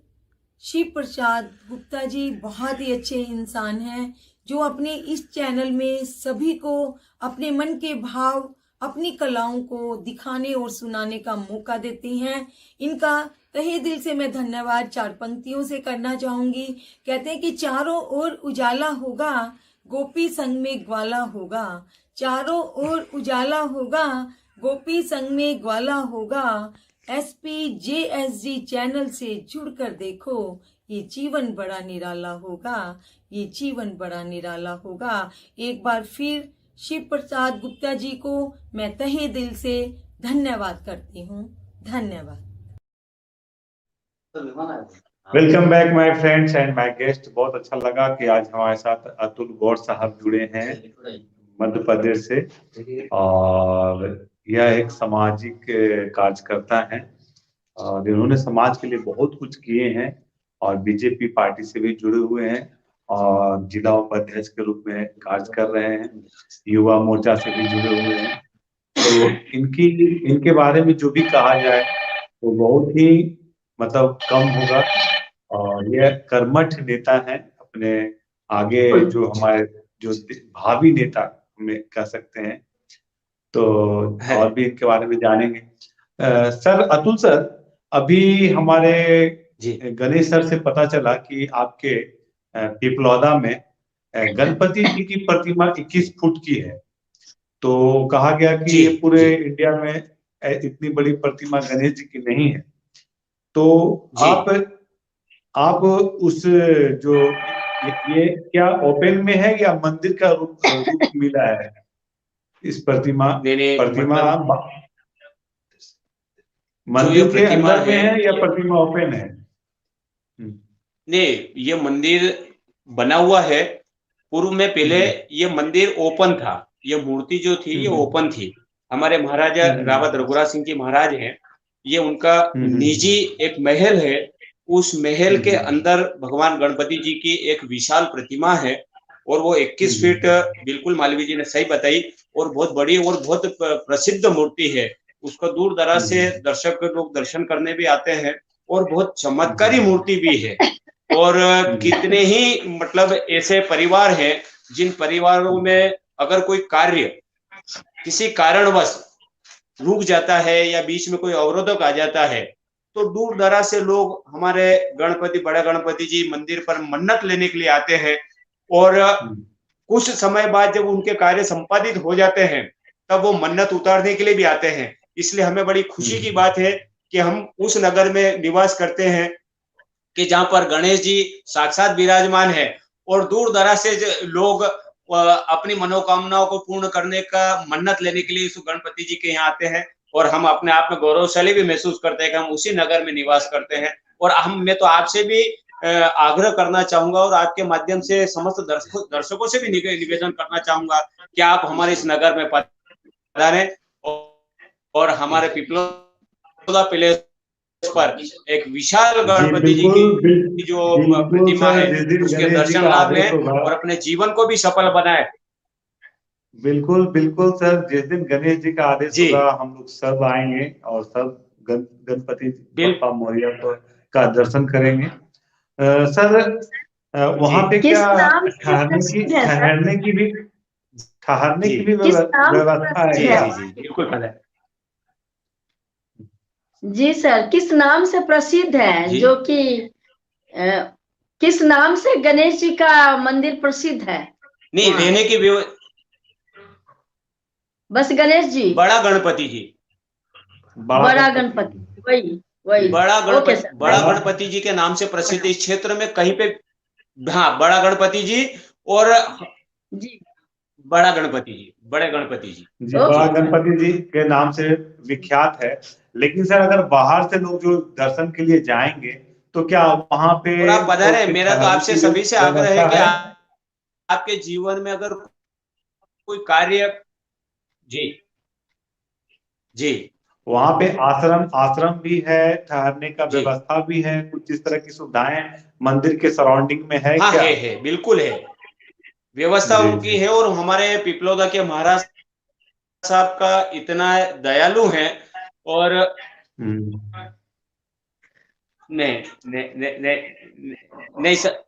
शिव प्रसाद गुप्ता जी बहुत ही अच्छे इंसान हैं, जो अपने इस चैनल में सभी को अपने मन के भाव, अपनी कलाओं को दिखाने और सुनाने का मौका देती हैं। इनका तहे दिल से मैं धन्यवाद 4 पंक्तियों से करना चाहूंगी। कहते हैं कि चारों ओर उजाला होगा, गोपी संग में ग्वाला होगा। चारों ओर उजाला होगा, गोपी संग में ग्वाला होगा। SPJSG चैनल से जुड़कर देखो, ये जीवन बड़ा निराला होगा, ये जीवन बड़ा निराला होगा। एक बार फिर शिव प्रसाद गुप्ता जी को मैं तहे दिल से धन्यवाद करती हूँ। धन्यवाद।
Welcome back my friends and my guest. बहुत अच्छा लगा कि आज हमारे साथ अतुल गौड़ साहब जुड़े हैं मध्य प्रदेश से, और यह एक सामाजिक कार्यकर्ता है और इन्होंने समाज के लिए बहुत कुछ किए हैं, और बीजेपी पार्टी से भी जुड़े हुए हैं और जिला उपाध्यक्ष के रूप में कार्य कर रहे हैं, युवा मोर्चा से भी जुड़े हुए हैं। तो इनके बारे में जो भी कहा जाए वो बहुत ही मतलब कम होगा, और यह कर्मठ नेता है। अपने आगे जो हमारे जो भावी नेता हमें कह सकते हैं, तो और भी इनके बारे में जानेंगे। सर, अतुल सर, अभी हमारे गणेश सर से पता चला कि आपके पिपलौदा में गणपति जी की प्रतिमा 21 फुट की है। तो कहा गया कि ये पूरे इंडिया में इतनी बड़ी प्रतिमा गणेश जी की नहीं है। तो आप उस जो ये क्या ओपन में है या मंदिर का रूप मिला है? इस प्रतिमा
नहीं,
प्रतिमा
मतलब
मंदिर के
प्रतिमा
अंदर में है या प्रतिमा ओपन है?
नहीं, ये मंदिर बना हुआ है। पूर्व में पहले ये मंदिर ओपन था, ये मूर्ति जो थी ये ओपन थी। हमारे महाराजा रावत रघुराज सिंह जी महाराज हैं, ये उनका निजी एक महल है। उस महल के अंदर भगवान गणपति जी की एक विशाल प्रतिमा है और वो 21 फीट, बिल्कुल मालवीय जी ने सही बताई, और बहुत बड़ी और बहुत प्रसिद्ध मूर्ति है। उसका दूर दराज से दर्शक लोग दर्शन करने भी आते हैं और बहुत चमत्कारी मूर्ति भी है। और कितने ही मतलब ऐसे परिवार हैं जिन परिवारों में अगर कोई कार्य किसी कारणवश रुक जाता है या बीच में कोई अवरोधक आ जाता है, तो दूर दराज से लोग हमारे गणपति, बड़े गणपति जी मंदिर पर मन्नत लेने के लिए आते हैं। और कुछ समय बाद जब उनके कार्य संपादित हो जाते हैं तब वो मन्नत उतारने के लिए भी आते हैं। इसलिए हमें बड़ी खुशी की बात है कि हम उस नगर में निवास करते हैं कि जहां पर गणेश जी साक्षात विराजमान है और दूर दराज से लोग अपनी मनोकामनाओं को पूर्ण करने का मन्नत लेने के लिए इस गणपति जी के यहाँ आते हैं। और हम अपने आप में गौरवशाली भी महसूस करते हैं कि हम उसी नगर में निवास करते हैं। और मैं तो आपसे भी आग्रह करना चाहूंगा और आपके माध्यम से समस्त दर्शकों से भी निवेदन करना चाहूंगा कि आप हमारे इस नगर में पधारें और हमारे पिपलोदा पैलेस पर एक विशाल गणपति जी की जो प्रतिमा है उसके दर्शन लाभ लें और अपने जीवन को भी सफल बनाए।
बिल्कुल बिल्कुल सर, जिस दिन गणेश जी का आदेश होगा हम लोग सब आएंगे और सब गणपति बप्पा मोरिया का दर्शन करेंगे। सर वहां पे क्या ठहरने की भी व्यवस्था है?
जी बिल्कुल पता है
जी सर, किस नाम से प्रसिद्ध है, जो कि किस नाम से गणेश जी का मंदिर प्रसिद्ध है?
नहीं, रहने की
बस गणेश जी,
बड़ा गणपति जी,
बड़ा गणपति, वही
बड़ा गणपति जी के नाम से प्रसिद्ध इस क्षेत्र में कहीं पे। हाँ, बड़ा गणपति जी और
जी
बड़ा गणपति जी, बड़े गणपति जी
बड़ा गणपति जी के नाम से विख्यात है। लेकिन सर अगर बाहर से लोग जो दर्शन के लिए जाएंगे तो क्या वहां पे
और आप पधारें। मेरा तो आपसे सभी से आग्रह है कि आपके जीवन में अगर कोई कार्य जी
वहां पे आश्रम भी है, ठहरने का व्यवस्था भी है, कुछ इस तरह की सुविधाएं मंदिर के सराउंडिंग में है?
हाँ,
क्या
है बिल्कुल है, व्यवस्था उनकी है। और हमारे पिपलोदा के महाराज साहब का इतना दयालु है और नहीं सर,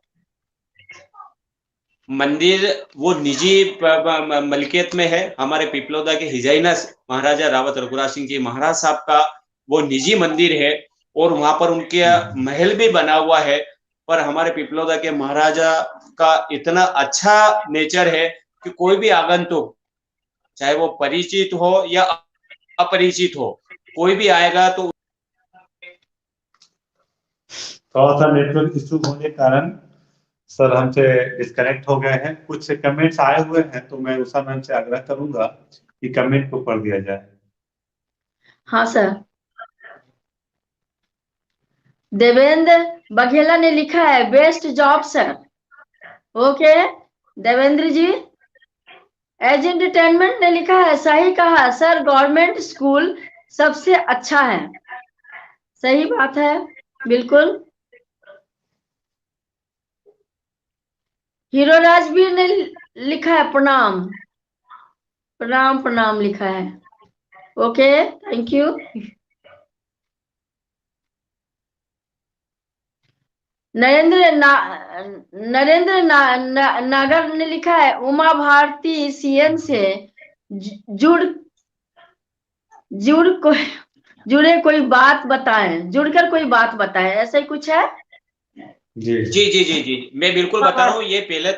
मंदिर वो निजी मलकियत में है। हमारे पिपलोदा के हिजाइना महाराजा रावत रघुराज सिंह जी महाराज साहब का वो निजी मंदिर है और वहां पर उनके महल भी बना हुआ है। पर हमारे पिपलोदा के महाराजा का इतना अच्छा नेचर है कि कोई भी आगंतुक, चाहे वो परिचित हो या अपरिचित हो, कोई भी आएगा तो
थोड़ा सा नेटवर्क इशू होने के कारण सर हमसे डिस्कनेक्ट हो गए हैं। कुछ कमेंट्स आए हुए हैं तो मैं उषा मैम से आग्रह करूंगा कि कमेंट को पढ़ दिया जाए। हाँ
सर, देवेंद्र बघेला ने लिखा है best job sir. Okay Devendra ji. Edge entertainment ने लिखा है सही कहा सर, गवर्नमेंट स्कूल सबसे अच्छा है। सही बात है, बिल्कुल। हीरो राजवीर ने लिखा है प्रणाम प्रणाम प्रणाम लिखा है। Okay thank you. नरेंद्र नागर ने लिखा है उमा भारती सीएम से जुड़े कोई बात बताएं, जुड़कर कोई बात बताएं, ऐसा ही कुछ है।
जी मैं बिल्कुल बता रहा हूँ। ये पहले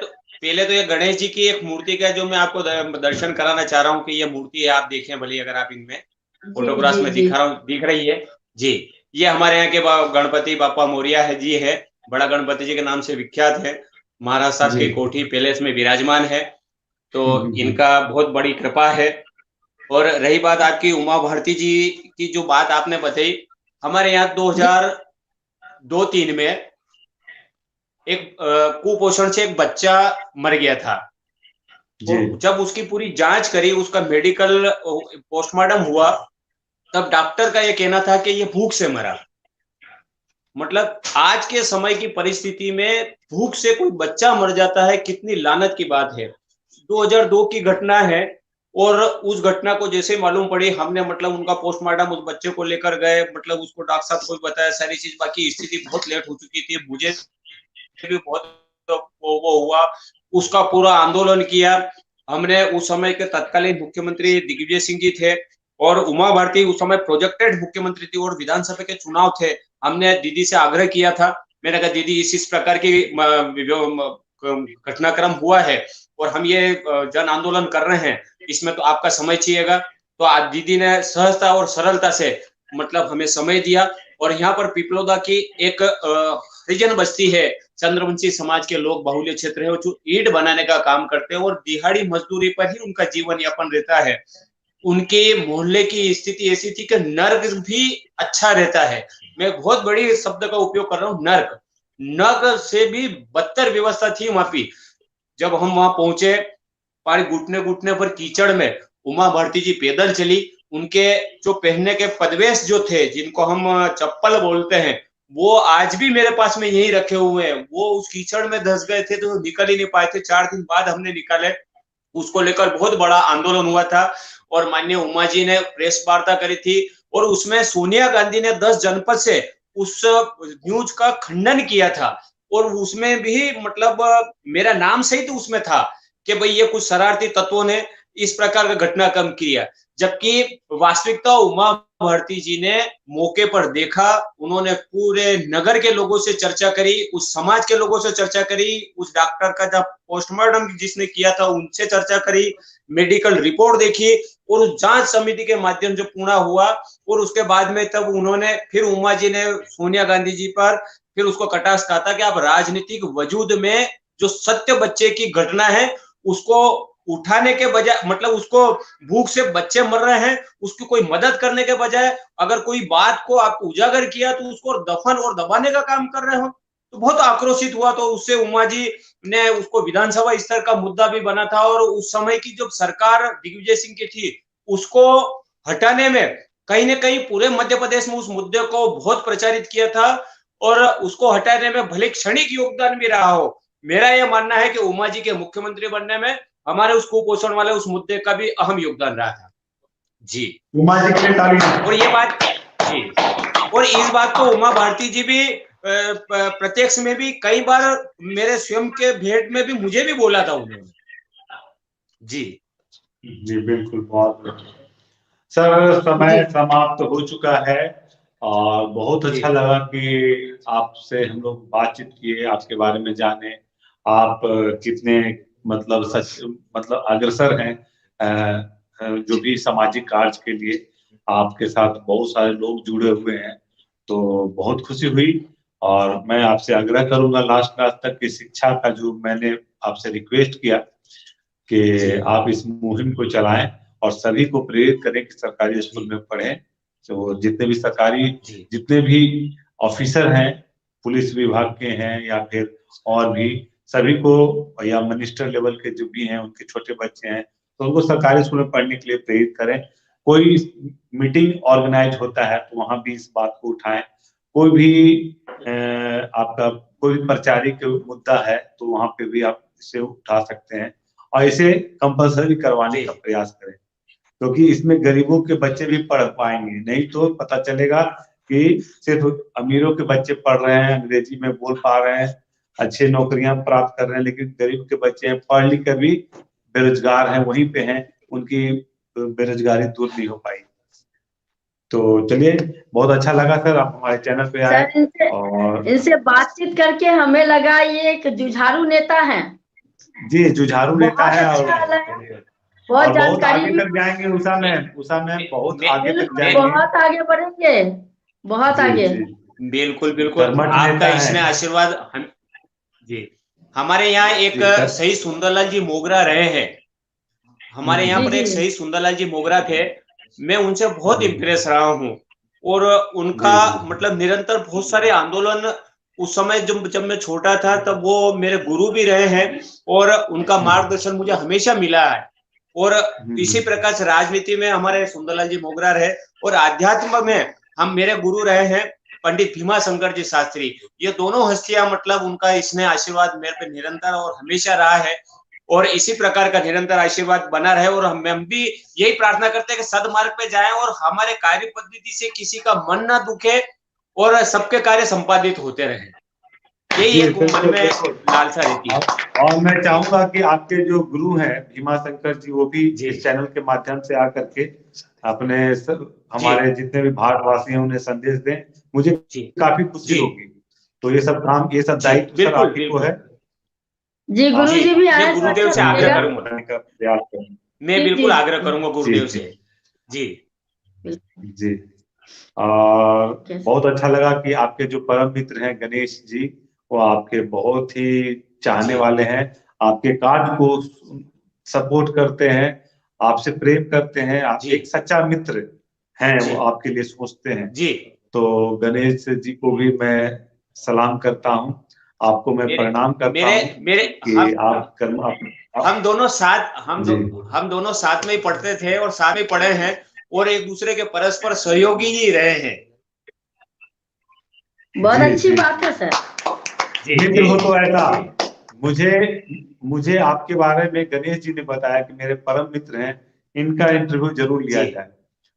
तो ये गणेश जी की एक मूर्ति का जो मैं आपको दर्शन कराना चाह रहा हूँ कि ये मूर्ति है, आप देखें भले अगर आप इनमें फोटोग्राफ में दिख रही है जी। ये हमारे यहाँ के गणपति बाप्पा मोरिया है जी, है बड़ा गणपति जी के नाम से विख्यात है। महाराज साहब की कोठी पैलेस में विराजमान है, तो इनका बहुत बड़ी कृपा है और रही बात आपकी उमा भारती जी की, जो बात आपने बताई, हमारे यहाँ 2002-3 में एक कुपोषण से एक बच्चा मर गया था। और जब उसकी पूरी जांच करी, उसका मेडिकल पोस्टमार्टम हुआ, तब डॉक्टर का ये कहना था कि ये भूख से मरा। मतलब आज के समय की परिस्थिति में भूख से कोई बच्चा मर जाता है, कितनी लानत की बात है। 2002 की घटना है, और उस घटना को जैसे मालूम पड़ी, हमने मतलब उनका पोस्टमार्टम उस बच्चे को लेकर गए, मतलब उसको डॉक्टर साहब को बताया सारी चीज। बाकी स्थिति बहुत लेट हो चुकी थी, मुझे भी बहुत वो हुआ, उसका पूरा आंदोलन किया हमने। उस समय के तत्कालीन मुख्यमंत्री दिग्विजय सिंह जी थे, और उमा भारती उस समय प्रोजेक्टेड मुख्यमंत्री थी, और विधानसभा के चुनाव थे। हमने दीदी से आग्रह किया था, मैंने कहा दीदी इस प्रकार की घटनाक्रम हुआ है और हम ये जन आंदोलन कर रहे हैं, इसमें तो आपका समय चाहिएगा। तो आज दीदी ने सहजता और सरलता से मतलब हमें समय दिया। और यहाँ पर पिपलोदा की एक हरिजन बस्ती है, चंद्रवंशी समाज के लोग बाहुल्य क्षेत्र है, जो ईंट बनाने का काम करते हैं और दिहाड़ी मजदूरी पर ही उनका जीवन यापन रहता है। उनके मोहल्ले की स्थिति ऐसी थी कि नर्क भी अच्छा रहता है। मैं बहुत बड़ी शब्द का उपयोग कर रहा हूँ, नर्क। नर्क से भी बदतर व्यवस्था थी वहां की। जब हम वहां पहुंचे, पानी घुटने घुटने पर कीचड़ में उमा भारती जी पैदल चली। उनके जो पहनने के पदवेश जो थे, जिनको हम चप्पल बोलते हैं, वो आज भी मेरे पास में यही रखे हुए हैं। वो उस कीचड़ में धंस गए थे तो निकल ही नहीं पाए थे। 4 दिन बाद हमने निकाले। उसको लेकर बहुत बड़ा आंदोलन हुआ था, और माननीय उमा जी ने प्रेस वार्ता करी थी, और उसमें सोनिया गांधी ने 10 जनपद से उस न्यूज का खंडन किया था। और उसमें भी मतलब मेरा नाम सहित उसमें था कि भाई ये कुछ शरारती तत्वों ने इस प्रकार का घटनाक्रम किया। जबकि वास्तविकता उमा भारती जी ने मौके पर देखा, उन्होंने पूरे नगर के लोगों से चर्चा करी, उस समाज के लोगों से चर्चा करी, उस डॉक्टर का जब पोस्टमार्टम जिसने किया था उनसे चर्चा करी, मेडिकल रिपोर्ट देखी, और उस जांच समिति के माध्यम से पूरा हुआ। और उसके बाद में तब उन्होंने फिर उमा जी ने सोनिया गांधी जी पर फिर उसको कटाक्ष कहा था कि आप राजनीतिक वजूद में जो सत्य बच्चे की घटना है उसको उठाने के बजाय, मतलब उसको भूख से बच्चे मर रहे हैं, उसकी कोई मदद करने के बजाय अगर कोई बात को आप उजागर किया तो उसको दफन और दबाने का काम कर रहे हो, तो बहुत आक्रोशित हुआ। तो उससे उमा जी ने उसको विधानसभा स्तर का मुद्दा भी बना था, और उस समय की जो सरकार दिग्विजय सिंह की थी उसको हटाने में कहीं ना कहीं पूरे मध्य प्रदेश में उस मुद्दे को बहुत प्रचारित किया था, और उसको हटाने में भले क्षणिक योगदान भी रहा हो। मेरा यह मानना है कि उमा जी के मुख्यमंत्री बनने में हमारे उस कुपोषण वाले उस मुद्दे का भी अहम योगदान रहा था। जी,
उमा जी के लिए ताली।
और ये बात जी, और इस बात को उमा भारती जी भी प्रत्यक्ष में भी कई बार मेरे स्वयं के भेंट में भी मुझे भी बोला था उन्होंने। जी
जी बिल्कुल, बहुत सर समय समाप्त हो चुका है, और बहुत अच्छा लगा कि आपसे हम लोग बातचीत किए, आपके बारे में जाने, आप कितने मतलब सच मतलब अग्रसर हैं जो भी सामाजिक कार्य के लिए। आपके साथ बहुत सारे लोग जुड़े हुए हैं, तो बहुत खुशी हुई। और मैं आपसे आग्रह करूंगा लास्ट क्लास तक की शिक्षा का जो मैंने आपसे रिक्वेस्ट किया कि आप इस मुहिम को चलाएं और सभी को प्रेरित करें कि सरकारी स्कूल में पढ़ें। तो जितने भी सरकारी जितने भी ऑफिसर हैं, पुलिस विभाग के हैं या फिर और भी, सभी को, या मिनिस्टर लेवल के जो भी हैं उनके छोटे बच्चे हैं, तो उनको सरकारी स्कूल में पढ़ने के लिए प्रेरित करें। कोई मीटिंग ऑर्गेनाइज होता है तो वहां भी इस बात को उठाएं। कोई भी आपका कोई भी प्रचारिक मुद्दा है तो वहां पे भी आप इसे उठा सकते हैं, और इसे कंपलसरी करवाने का प्रयास करें, क्योंकि इसमें गरीबों के बच्चे भी पढ़ पाएंगे। नहीं तो पता चलेगा कि सिर्फ अमीरों के बच्चे पढ़ रहे हैं, अंग्रेजी में बोल पा रहे हैं, अच्छे नौकरियां प्राप्त कर रहे हैं, लेकिन गरीब के बच्चे हैं, पढ़ लिख कर भी बेरोजगार हैं, वहीं पे हैं, उनकी बेरोजगारी दूर नहीं हो पाई। तो चलिए, बहुत अच्छा लगा सर आप हमारे चैनल पे आए। और
इनसे बातचीत करके हमें लगा ये एक जुझारू नेता है।
जी, जुझारू नेता है, और
बहुत जानकारी
आगे तक जाएंगे। उषा में बहुत आगे तक जाएंगे,
बहुत आगे बढ़ेंगे, बहुत आगे।
बिल्कुल बिल्कुल, आपका इसमें आशीर्वाद जी। हमारे यहाँ एक सही सुंदरलाल जी मोगरा रहे हैं, हमारे यहाँ पर
जी,
एक
जी।
शहीद सुंदरलाल जी मोगरा थे, मैं उनसे बहुत इम्प्रेस रहा हूँ और उनका
जी।
मतलब निरंतर बहुत सारे आंदोलन उस समय जब मैं छोटा था तब वो मेरे गुरु भी रहे हैं और उनका मार्गदर्शन मुझे हमेशा मिला है और इसी प्रकार से राजनीति में हमारे सुंदरलाल जी मोगरा रहे और आध्यात्म में हम मेरे गुरु रहे हैं पंडित भीमा शंकर जी शास्त्री। ये दोनों हस्तियां मतलब उनका इसने आशीर्वाद मेरे पे निरंतर और हमेशा रहा है और इसी प्रकार का निरंतर आशीर्वाद बना रहे और हम भी यही प्रार्थना करते हैं कि सदमार्ग पे जाएं और हमारे कार्य पद्धति से किसी का मन ना दुखे और सबके कार्य संपादित होते रहें। यही
जी,
एक मन में
बिल्कुल।
लालसा रहती है।
और मैं चाहूंगा कि आपके जो गुरु हैं भीमा शंकर जी, वो भी
जी।
इस चैनल के माध्यम से आकर के अपने हमारे
जी।
जितने भी भारतवासी हैं उन्हें संदेश दें, मुझे
जी।
काफी खुशी
जी।
होगी। तो ये सब काम, ये सब
जी,
दायित्व सर
बिल्कुल,
आप ही को
बिल्कुल।
है।
जी,
आप
गुरु जी भी
मैं
आए तो
गुरुदेव
अच्छा
से आग्रह
लगेगा।
करूंगा,
बताने का प्रयास करें।
मैं
जी,
बिल्कुल
जी।
आग्रह करूंगा गुरुदेव
जी,
से। जी।
जी। और
कैसे?
बहुत अच्छा लगा कि आपके जो परम मित्र हैं गणेश जी, वो आपके बहुत ही चाहने
जी।
वाले हैं, आपके कार्य को सपोर्ट करते हैं, आपसे प्रेम करते हैं, आप
जी।
एक सच्चा मित्र हैं,
जी।
वो आपके लिए सोचते हैं।
जी।
तो गणेश जी को भी मैं सलाम करता हूँ, आपको मैं
मेरे
प्रणाम करता
मेरे
हूँ
मेरे
कि आप कर्म
हम दोनों साथ
जी।
हम दोनों साथ में ही पढ़ते थे और साथ में पढ़े हैं और एक दूसरे के परस्पर सहयोगी ही रहे हैं।
बहुत
जी,
अच्छी
जी।
बात है सर।
जी।
मित्र हो तो ऐसा।
जी।
मुझे आपके बारे में गणेश जी ने बताया कि मेरे परम मित्र हैं, इनका इंटरव्यू जरूर लिया
जी।
जाए।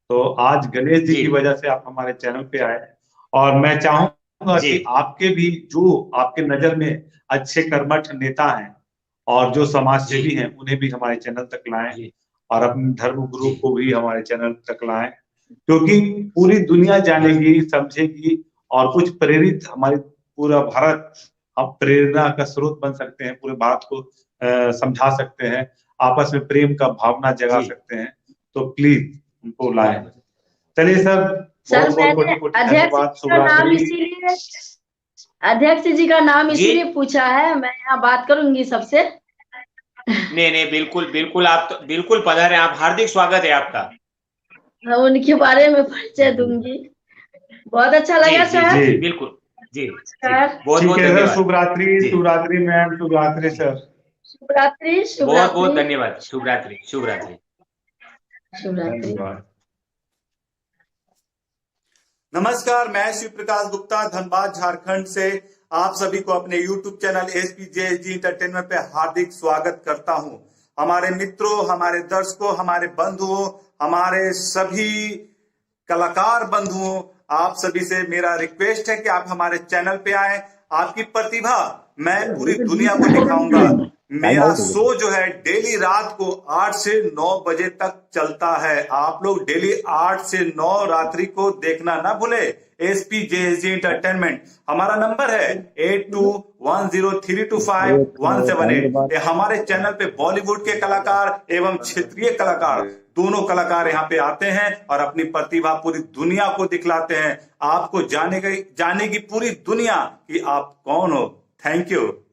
तो आज गणेश जी
जी।
की वजह से आप हमारे चैनल पे आए और मैं चाहूंगा
जी।
कि आपके भी जो आपके नजर में अच्छे कर्मठ नेता हैं और जो समाज
जी।
सेवी हैं, उन्हें भी हमारे चैनल तक लाएं
जी।
और अपने धर्म गुरु
जी।
को भी हमारे चैनल तक लाएं, क्योंकि पूरी दुनिया जानेगी, समझेगी और कुछ प्रेरित हमारी पूरा भारत अब प्रेरणा का स्रोत बन सकते हैं, पूरे भारत को समझा सकते हैं, आपस में प्रेम का भावना जगा
जी।
सकते हैं। तो प्लीज उनको लाएं।
बहुत
चलिए सर,
सर
बहुत बहुत
मैंने
कोटि कोटि
अध्यक्ष
धन्यवाद।
जी का
शुभ
नाम
रात्रि।
इसीलिए अध्यक्ष जी का नाम
जी।
इसीलिए पूछा है, मैं यहाँ बात करूंगी सबसे।
नहीं, बिल्कुल, बिल्कुल आप तो बिल्कुल पधारे, आप हार्दिक स्वागत है आपका।
मैं उनके बारे में परिचय दूंगी। बहुत अच्छा
जी,
लगा
जी,
सर।
जी,
जी
बिल्कुल। जी, जी।
नमस्कार।
ठीक
बहुत-बहुत
है सर,
धन्यवाद।
शुभ रात्रि।
जी।
शुभ रात्रि मैम, शुभ रात्रि सर।
शुभ रात्रि, शुभ
बहुत-बहुत
रात्रि,
धन्यवाद। शुभ रात्रि, शुभ रात्रि।
शुभ रात्रि।
धन्यवाद। नमस्कार, मैं शिव प्रकाश गुप्ता धनबाद झारखंड से आप सभी को अपने YouTube चैनल SPJSG एंटरटेनमेंट पे हार्दिक स्वागत करता हूं। हमारे मित्रों, हमारे दर्शकों, हमारे बंधुओं, हमारे सभी कलाकार बंधुओं, आप सभी से मेरा रिक्वेस्ट है कि आप हमारे चैनल पे आए। आपकी प्रतिभा मैं पूरी दुनिया को दिखाऊंगा। मेरा शो जो है डेली रात को 8 से 9 बजे तक चलता है। आप लोग डेली 8 से 9 रात्रि को देखना ना भूले। SPJSG एंटरटेनमेंट हमारा नंबर है 8210325178। हमारे चैनल पे बॉलीवुड के कलाकार एवं क्षेत्रीय कलाकार दोनों कलाकार यहाँ पे आते हैं और अपनी प्रतिभा पूरी दुनिया को दिखलाते हैं। आपको जानेगी पूरी दुनिया कि आप कौन हो। Thank you.